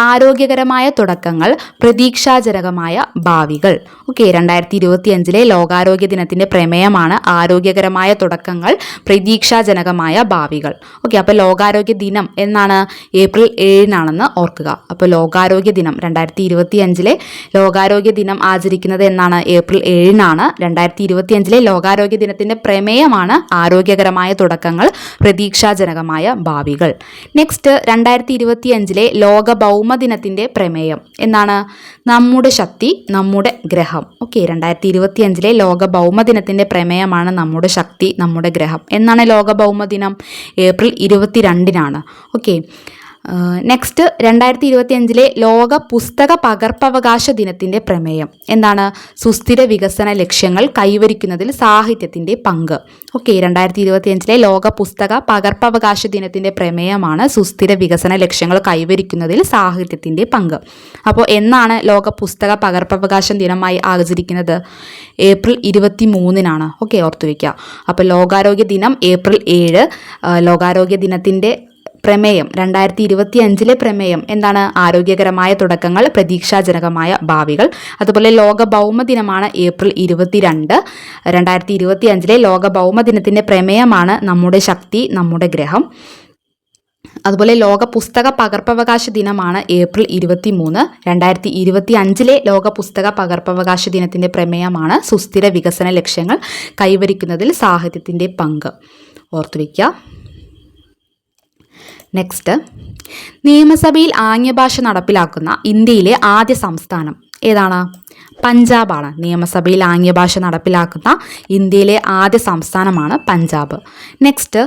ആരോഗ്യകരമായ തുടക്കങ്ങൾ, പ്രതീക്ഷാജനകമായ ഭാവികൾ. ഓക്കെ, 2025 ലോകാരോഗ്യ ദിനത്തിൻ്റെ പ്രമേയമാണ് ആരോഗ്യകരമായ തുടക്കങ്ങൾ, പ്രതീക്ഷാജനകമായ ഭാവികൾ. ഓക്കെ, അപ്പോൾ ലോകാരോഗ്യ ദിനം എന്നാണ്? ഏപ്രിൽ 7 ഓർക്കുക. അപ്പോൾ ലോകാരോഗ്യ ദിനം 2025 ലോകാരോഗ്യ ദിനം ആചരിക്കുന്നത് എന്നാണ്? ഏപ്രിൽ 7 2025 ലോകാരോഗ്യ ദിനത്തിൻ്റെ പ്രമേയമാണ് ആരോഗ്യകരമായ തുടക്കങ്ങൾ, പ്രതീക്ഷാജനകമായ ഭാവികൾ. നെക്സ്റ്റ്, 2025 ലോക ഭൗമദിനത്തിൻ്റെ പ്രമേയം എന്നാണ്? നമ്മുടെ ശക്തി നമ്മുടെ ഗ്രഹം. ഓക്കെ, 2025 ലോക ഭൗമദിനത്തിൻ്റെ പ്രമേയമാണ് നമ്മുടെ ശക്തി നമ്മുടെ ഗ്രഹം. എന്നാണ് ലോക ഭൗമദിനം? ഏപ്രിൽ 22. ഓക്കെ, നെക്സ്റ്റ്, 2025 ലോക പുസ്തക പകർപ്പവകാശ ദിനത്തിൻ്റെ പ്രമേയം എന്താണ്? സുസ്ഥിര വികസന ലക്ഷ്യങ്ങൾ കൈവരിക്കുന്നതിൽ സാഹിത്യത്തിൻ്റെ പങ്ക്. ഓക്കെ, 2025 ലോക പുസ്തക പകർപ്പവകാശ ദിനത്തിൻ്റെ പ്രമേയമാണ് സുസ്ഥിര വികസന ലക്ഷ്യങ്ങൾ കൈവരിക്കുന്നതിൽ സാഹിത്യത്തിൻ്റെ പങ്ക്. അപ്പോൾ എന്നാണ് ലോക പുസ്തക പകർപ്പവകാശ ദിനമായി ആചരിക്കുന്നത്? ഏപ്രിൽ 23. ഓക്കെ, ഓർത്തുവയ്ക്കുക. അപ്പോൾ ലോകാരോഗ്യ ദിനം ഏപ്രിൽ 7. ലോകാരോഗ്യ ദിനത്തിൻ്റെ പ്രമേയം 2025 പ്രമേയം എന്താണ്? ആരോഗ്യകരമായ തുടക്കങ്ങൾ, പ്രതീക്ഷാജനകമായ ഭാവികൾ. അതുപോലെ ലോക ഭൗമദിനമാണ് ഏപ്രിൽ 22. 2025 ലോക ഭൗമദിനത്തിൻ്റെ പ്രമേയമാണ് നമ്മുടെ ശക്തി നമ്മുടെ ഗ്രഹം. അതുപോലെ ലോക പുസ്തക പകർപ്പവകാശ ദിനമാണ് ഏപ്രിൽ 23. 2025 ലോക പുസ്തക പകർപ്പവകാശ ദിനത്തിൻ്റെ പ്രമേയമാണ് സുസ്ഥിര വികസന ലക്ഷ്യങ്ങൾ കൈവരിക്കുന്നതിൽ സാഹിത്യത്തിൻ്റെ പങ്ക്. ഓർത്തുവയ്ക്കുക. നെക്സ്റ്റ്, നിയമസഭയിൽ ആംഗ്യഭാഷ നടപ്പിലാക്കുന്ന ഇന്ത്യയിലെ ആദ്യ സംസ്ഥാനം ഏതാണ്? പഞ്ചാബാണ്. നിയമസഭയിൽ ആംഗ്യഭാഷ നടപ്പിലാക്കുന്ന ഇന്ത്യയിലെ ആദ്യ സംസ്ഥാനമാണ് പഞ്ചാബ്. നെക്സ്റ്റ്,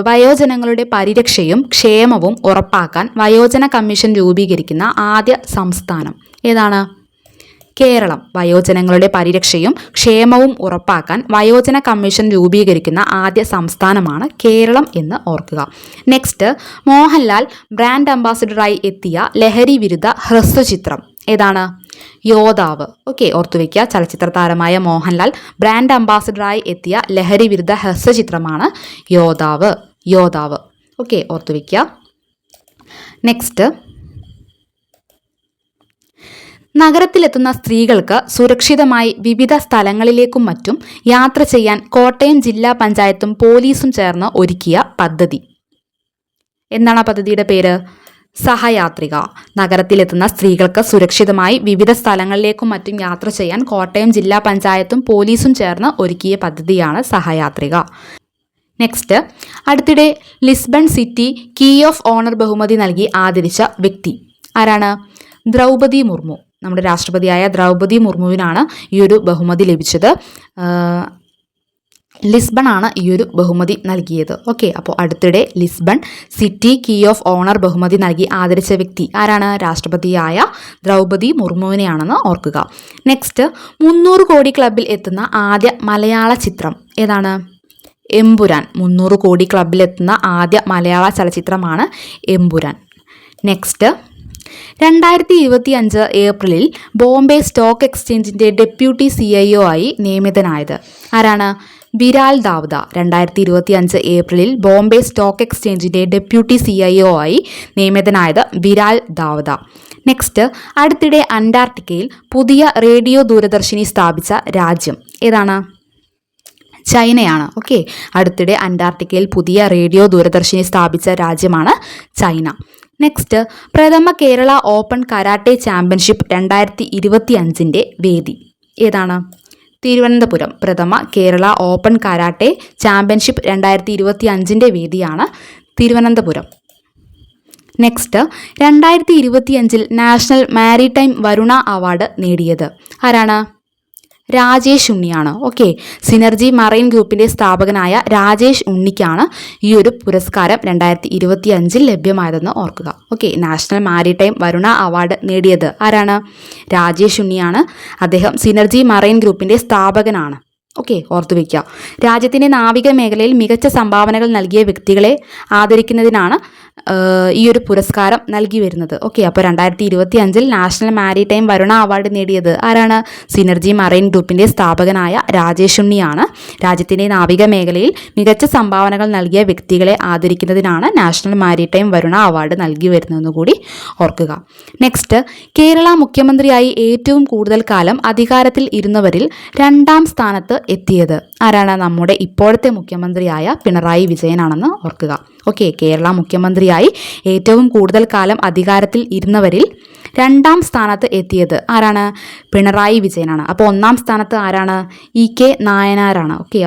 വയോജനങ്ങളുടെ പരിരക്ഷയും ക്ഷേമവും ഉറപ്പാക്കാൻ വയോജന കമ്മീഷൻ രൂപീകരിക്കുന്ന ആദ്യ സംസ്ഥാനം ഏതാണ്? കേരളം. വയോജനങ്ങളുടെ പരിരക്ഷയും ക്ഷേമവും ഉറപ്പാക്കാൻ വയോജന കമ്മീഷൻ രൂപീകരിക്കുന്ന ആദ്യ സംസ്ഥാനമാണ് കേരളം എന്ന് ഓർക്കുക. നെക്സ്റ്റ്, മോഹൻലാൽ ബ്രാൻഡ് അംബാസിഡറായി എത്തിയ ലഹരി വിരുദ്ധ ഹ്രസ്വചിത്രം ഏതാണ്? യോദ്ധാവ്. ഓക്കെ, ഓർത്തുവയ്ക്കുക. ചലച്ചിത്ര താരമായ മോഹൻലാൽ ബ്രാൻഡ് അംബാസിഡറായി എത്തിയ ലഹരി വിരുദ്ധ ഹ്രസ്വചിത്രമാണ് യോദ്ധാവ്. ഓക്കെ, ഓർത്തുവയ്ക്കുക. നെക്സ്റ്റ്, നഗരത്തിലെത്തുന്ന സ്ത്രീകൾക്ക് സുരക്ഷിതമായി വിവിധ സ്ഥലങ്ങളിലേക്കും മറ്റും യാത്ര ചെയ്യാൻ കോട്ടയം ജില്ലാ പഞ്ചായത്തും പോലീസും ചേർന്ന് ഒരുക്കിയ പദ്ധതി എന്താണ് ആ പദ്ധതിയുടെ പേര്? സഹയാത്രിക. നഗരത്തിലെത്തുന്ന സ്ത്രീകൾക്ക് സുരക്ഷിതമായി വിവിധ സ്ഥലങ്ങളിലേക്കും മറ്റും യാത്ര ചെയ്യാൻ കോട്ടയം ജില്ലാ പഞ്ചായത്തും പോലീസും ചേർന്ന് ഒരുക്കിയ പദ്ധതിയാണ് സഹയാത്രിക. നെക്സ്റ്റ്, അടുത്തിടെ Lisbon city key of honour ബഹുമതി നൽകി ആദരിച്ച വ്യക്തി ആരാണ്? ദ്രൗപദി മുർമു. നമ്മുടെ രാഷ്ട്രപതിയായ ദ്രൗപദി മുർമുവിനാണ് ഈ ഒരു ബഹുമതി ലഭിച്ചത്. ലിസ്ബൺ ആണ് ഈ ഒരു ബഹുമതി നൽകിയത്. ഓക്കെ, അപ്പോൾ അടുത്തിടെ Lisbon city key of honour ബഹുമതി നൽകി ആദരിച്ച വ്യക്തി ആരാണ്? രാഷ്ട്രപതിയായ ദ്രൗപദി മുർമുവിനെയാണെന്ന് ഓർക്കുക. നെക്സ്റ്റ്, 300 കോടി ക്ലബിൽ എത്തുന്ന ആദ്യ മലയാള ചിത്രം ഏതാണ്? എമ്പുരാൻ. 300 കോടി ക്ലബിലെത്തുന്ന ആദ്യ മലയാള ചലച്ചിത്രമാണ് എമ്പുരാൻ. നെക്സ്റ്റ്, 2025 ഏപ്രിലിൽ ബോംബെ സ്റ്റോക്ക് എക്സ്ചേഞ്ചിൻ്റെ ഡെപ്യൂട്ടി CIO ആയി നിയമിതനായത് ആരാണ്? വിരാൽ ദാവ്ദ. 2025 ഏപ്രിലിൽ ബോംബെ സ്റ്റോക്ക് എക്സ്ചേഞ്ചിൻ്റെ ഡെപ്യൂട്ടി CIO ആയി നിയമിതനായത് വിരാൽ ദാവ്ദ. നെക്സ്റ്റ്, അടുത്തിടെ അന്റാർട്ടിക്കയിൽ പുതിയ റേഡിയോ ദൂരദർശിനി സ്ഥാപിച്ച രാജ്യം ഏതാണ്? ചൈനയാണ്. ഓക്കെ, അടുത്തിടെ അന്റാർട്ടിക്കയിൽ പുതിയ റേഡിയോ ദൂരദർശിനി സ്ഥാപിച്ച രാജ്യമാണ് ചൈന. നെക്സ്റ്റ്, പ്രഥമ കേരള ഓപ്പൺ കരാട്ടെ ചാമ്പ്യൻഷിപ്പ് 2025 വേദി ഏതാണ്? തിരുവനന്തപുരം. പ്രഥമ കേരള ഓപ്പൺ കരാട്ടെ ചാമ്പ്യൻഷിപ്പ് 2025 വേദിയാണ് Thiruvananthapuram. Next, 2025 national maritime Varuna award നേടിയത് ആരാണ്? രാജേഷ് ഉണ്ണിയാണ്. ഓക്കെ, സിനർജി മറൈൻ ഗ്രൂപ്പിൻ്റെ സ്ഥാപകനായ രാജേഷ് ഉണ്ണിക്കാണ് ഈ ഒരു പുരസ്കാരം 2025 ലഭ്യമായതെന്ന് ഓർക്കുക. Okay, national maritime Varuna award നേടിയത് ആരാണ്? രാജേഷ് ഉണ്ണിയാണ്. അദ്ദേഹം സിനർജി മറൈൻ ഗ്രൂപ്പിൻ്റെ സ്ഥാപകനാണ്. ഓക്കെ, ഓർത്തു വയ്ക്കുക. രാജ്യത്തിൻ്റെ നാവിക മേഖലയിൽ മികച്ച സംഭാവനകൾ നൽകിയ വ്യക്തികളെ ആദരിക്കുന്നതിനാണ് ഈ ഒരു പുരസ്കാരം നൽകി വരുന്നത്. ഓക്കെ, അപ്പോൾ 2025 നാഷണൽ മാരിടൈം വരുണ അവാർഡ് നേടിയത് ആരാണ്? സിനർജി മറൈൻ ഗ്രൂപ്പിൻ്റെ സ്ഥാപകനായ രാജേഷ് ഉണ്ണിയാണ്. രാജ്യത്തിൻ്റെ നാവിക മേഖലയിൽ മികച്ച സംഭാവനകൾ നൽകിയ വ്യക്തികളെ ആദരിക്കുന്നതിനാണ് നാഷണൽ മാരിടൈം വരുണ അവാർഡ് നൽകി വരുന്നതെന്ന് കൂടി ഓർക്കുക. നെക്സ്റ്റ്, കേരള മുഖ്യമന്ത്രിയായി ഏറ്റവും കൂടുതൽ കാലം അധികാരത്തിൽ ഇരുന്നവരിൽ 2ാം സ്ഥാനത്ത് എത്തിയത് ആരാണ്? നമ്മുടെ ഇപ്പോഴത്തെ മുഖ്യമന്ത്രിയായ പിണറായി വിജയനാണെന്ന് ഓർക്കുക. ഓക്കെ, കേരള മുഖ്യമന്ത്രിയായി ഏറ്റവും കൂടുതൽ കാലം അധികാരത്തിൽ ഇരുന്നവരിൽ 2ാം സ്ഥാനത്ത് എത്തിയത് ആരാണ്? പിണറായി വിജയനാണ്. അപ്പോൾ 1ാം സ്ഥാനത്ത് ആരാണ്? EK നായനാരാണ്. ഓക്കെ,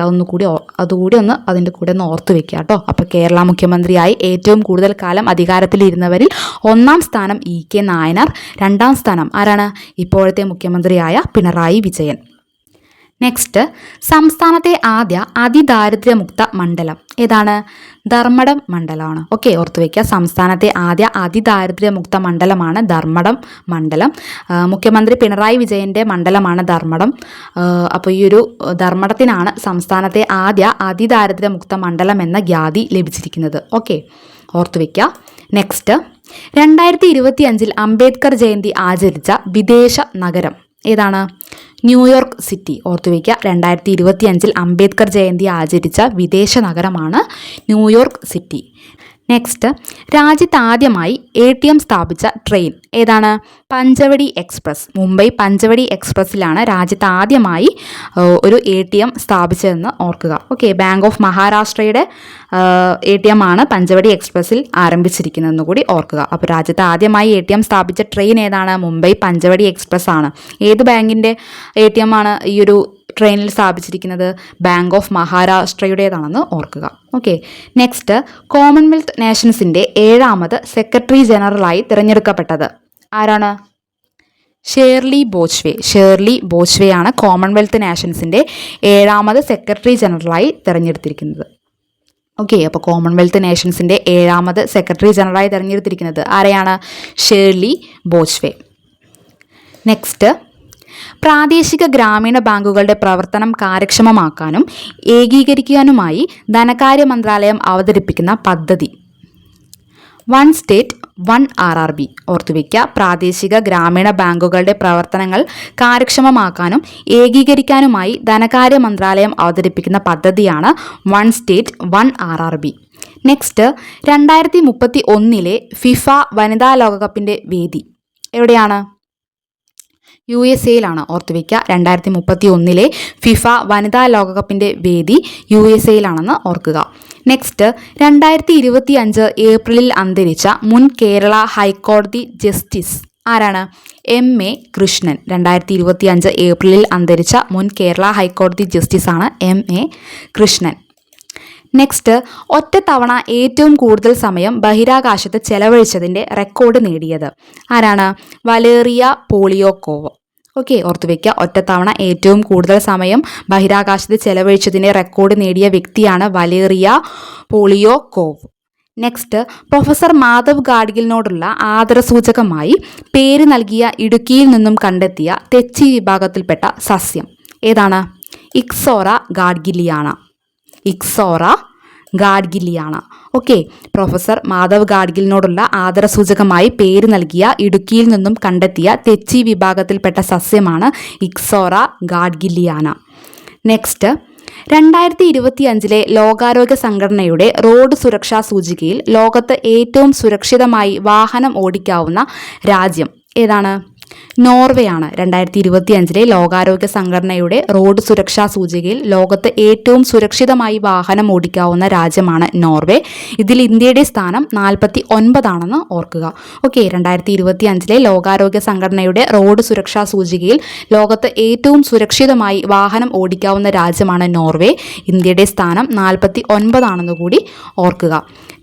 അതുകൂടി ഒന്ന് അതിൻ്റെ കൂടെ ഒന്ന് ഓർത്ത് വെക്കുക കേട്ടോ. അപ്പോൾ കേരള മുഖ്യമന്ത്രിയായി ഏറ്റവും കൂടുതൽ കാലം അധികാരത്തിൽ ഇരുന്നവരിൽ 1ാം സ്ഥാനം EK നായനാർ, 2ാം സ്ഥാനം ആരാണ്? ഇപ്പോഴത്തെ മുഖ്യമന്ത്രിയായ പിണറായി വിജയൻ. നെക്സ്റ്റ്, സംസ്ഥാനത്തെ ആദ്യ അതിദാരിദ്ര്യമുക്ത മണ്ഡലം ഏതാണ്? ധർമ്മടം മണ്ഡലമാണ്. ഓക്കെ, ഓർത്തു വയ്ക്കുക. സംസ്ഥാനത്തെ ആദ്യ അതിദാരിദ്ര്യമുക്ത മണ്ഡലമാണ് ധർമ്മടം മണ്ഡലം. മുഖ്യമന്ത്രി പിണറായി വിജയൻ്റെ മണ്ഡലമാണ് ധർമ്മടം. അപ്പോൾ ഈ ഒരു ധർമ്മടത്തിനാണ് സംസ്ഥാനത്തെ ആദ്യ അതിദാരിദ്ര്യമുക്ത മണ്ഡലം എന്ന ഖ്യാതി ലഭിച്ചിരിക്കുന്നത്. ഓക്കെ, ഓർത്തു വയ്ക്കുക. നെക്സ്റ്റ്, 2025 അംബേദ്കർ ജയന്തി ആചരിച്ച വിദേശ നഗരം ഏതാണ്? New York city. ഓർത്തുവയ്ക്കുക, 2025 അംബേദ്കർ ജയന്തി ആചരിച്ച വിദേശ നഗരമാണ് ന്യൂയോർക്ക് സിറ്റി. നെക്സ്റ്റ്, രാജ്യത്ത് ആദ്യമായി ATM സ്ഥാപിച്ച ട്രെയിൻ ഏതാണ്? പഞ്ചവടി എക്സ്പ്രസ്. മുംബൈ പഞ്ചവടി എക്സ്പ്രസ്സിലാണ് രാജ്യത്ത് ആദ്യമായി ഒരു ATM സ്ഥാപിച്ചതെന്ന് ഓർക്കുക. ഓക്കെ, ബാങ്ക് ഓഫ് മഹാരാഷ്ട്രയുടെ ATM ആണ് പഞ്ചവടി എക്സ്പ്രസ്സിൽ ആരംഭിച്ചിരിക്കുന്നതെന്ന് കൂടി ഓർക്കുക. അപ്പോൾ രാജ്യത്ത് ആദ്യമായി ATM സ്ഥാപിച്ച ട്രെയിൻ ഏതാണ്? മുംബൈ പഞ്ചവടി എക്സ്പ്രസ് ആണ്. ഏത് ബാങ്കിൻ്റെ ATM ആണ് ഈ ഒരു ട്രെയിനിൽ സ്ഥാപിച്ചിരിക്കുന്നത്? ബാങ്ക് ഓഫ് മഹാരാഷ്ട്രയുടേതാണെന്ന് ഓർക്കുക. ഓക്കെ, നെക്സ്റ്റ്, കോമൺവെൽത്ത് നേഷൻസിൻ്റെ 7ാമത് സെക്രട്ടറി ജനറലായി തിരഞ്ഞെടുക്കപ്പെട്ടത് ആരാണ്? Shirley Botchwey. ഷേർലി ബോച്ച്വേയാണ് കോമൺവെൽത്ത് നേഷൻസിൻ്റെ 7ാമത് സെക്രട്ടറി ജനറലായി തിരഞ്ഞെടുത്തിരിക്കുന്നത്. ഓക്കെ, അപ്പോൾ കോമൺവെൽത്ത് നേഷൻസിൻ്റെ 7ാമത് സെക്രട്ടറി ജനറലായി തിരഞ്ഞെടുത്തിരിക്കുന്നത് ആരെയാണ്? ഷേർലി ബോച്ച്വേ. നെക്സ്റ്റ്, പ്രാദേശിക ഗ്രാമീണ ബാങ്കുകളുടെ പ്രവർത്തനം കാര്യക്ഷമമാക്കാനും ഏകീകരിക്കാനുമായി ധനകാര്യ മന്ത്രാലയം അവതരിപ്പിക്കുന്ന പദ്ധതി വൺ സ്റ്റേറ്റ് വൺ RRB. ഓർത്തുവയ്ക്കുക, പ്രാദേശിക ഗ്രാമീണ ബാങ്കുകളുടെ പ്രവർത്തനങ്ങൾ കാര്യക്ഷമമാക്കാനും ഏകീകരിക്കാനുമായി ധനകാര്യ മന്ത്രാലയം അവതരിപ്പിക്കുന്ന പദ്ധതിയാണ് one state one RRB. Next, 2031 FIFA വനിതാ ലോകകപ്പിൻ്റെ വേദി എവിടെയാണ്? USA ഓർത്തുവയ്ക്കുക, 2031 ഫിഫ വനിതാ ലോകകപ്പിൻ്റെ വേദി USA ഓർക്കുക. നെക്സ്റ്റ് 2025 ഏപ്രിലിൽ അന്തരിച്ച മുൻ കേരള ഹൈക്കോടതി ജസ്റ്റിസ് ആരാണ്? MA കൃഷ്ണൻ. 2025 ഏപ്രിലിൽ അന്തരിച്ച മുൻ കേരള ഹൈക്കോടതി ജസ്റ്റിസാണ് MA കൃഷ്ണൻ. നെക്സ്റ്റ്, ഒറ്റത്തവണ ഏറ്റവും കൂടുതൽ സമയം ബഹിരാകാശത്ത് ചെലവഴിച്ചതിൻ്റെ റെക്കോർഡ് നേടിയത് ആരാണ്? വലേറിയ പോളിയോക്കോവ്. ഓക്കെ, ഓർത്തുവെക്കുക, ഒറ്റത്തവണ ഏറ്റവും കൂടുതൽ സമയം ബഹിരാകാശത്ത് ചെലവഴിച്ചതിൻ്റെ റെക്കോർഡ് നേടിയ വ്യക്തിയാണ് വലേറിയ പോളിയോക്കോവ്. നെക്സ്റ്റ്, പ്രൊഫസർ മാധവ് ഗാഡ്ഗിലിനോടുള്ള ആദരസൂചകമായി പേര് നൽകിയ ഇടുക്കിയിൽ നിന്നും കണ്ടെത്തിയ തെച്ചി വിഭാഗത്തിൽപ്പെട്ട സസ്യം ഏതാണ്? Ixora gadgiliana. Ixora gadgiliana. Okay, professor Madhav ഗാഡ്ഗിലിനോടുള്ള ആദരസൂചകമായി പേര് നൽകിയ ഇടുക്കിയിൽ നിന്നും കണ്ടെത്തിയ തെച്ചി വിഭാഗത്തിൽപ്പെട്ട സസ്യമാണ് ഇക്സോറ ഗാഡ്ഗിലിയാന. നെക്സ്റ്റ്, 2025 ലോകാരോഗ്യ സംഘടനയുടെ റോഡ് സുരക്ഷാ സൂചികയിൽ ലോകത്ത് ഏറ്റവും സുരക്ഷിതമായി വാഹനം ഓടിക്കാവുന്ന രാജ്യം ഏതാണ്? നോർവേയാണ്. 2025 ലോകാരോഗ്യ സംഘടനയുടെ റോഡ് സുരക്ഷാ സൂചികയിൽ ലോകത്ത് ഏറ്റവും സുരക്ഷിതമായി വാഹനം ഓടിക്കാവുന്ന രാജ്യമാണ് നോർവേ. ഇതിൽ ഇന്ത്യയുടെ സ്ഥാനം 49 ഓർക്കുക. ഓക്കെ, 2025 ലോകാരോഗ്യ സംഘടനയുടെ റോഡ് സുരക്ഷാ സൂചികയിൽ ലോകത്ത് ഏറ്റവും സുരക്ഷിതമായി വാഹനം ഓടിക്കാവുന്ന രാജ്യമാണ് നോർവേ. ഇന്ത്യയുടെ സ്ഥാനം 49 കൂടി ഓർക്കുക.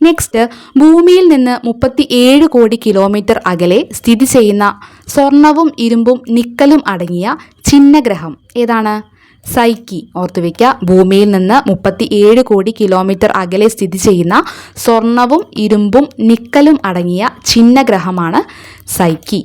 നെക്സ്റ്റ്, ഭൂമിയിൽ നിന്ന് 37 കോടി കിലോമീറ്റർ അകലെ സ്ഥിതി ചെയ്യുന്ന സ്വർണവും ഇരുമ്പും നിക്കലും അടങ്ങിയ ഛിന്നഗ്രഹം ഏതാണ്? സൈക്കി. ഓർത്തുവെക്കുക, ഭൂമിയിൽ നിന്ന് 37 കോടി കിലോമീറ്റർ അകലെ സ്ഥിതി ചെയ്യുന്ന സ്വർണവും ഇരുമ്പും നിക്കലും അടങ്ങിയ ഛിന്നഗ്രഹമാണ് സൈക്കി.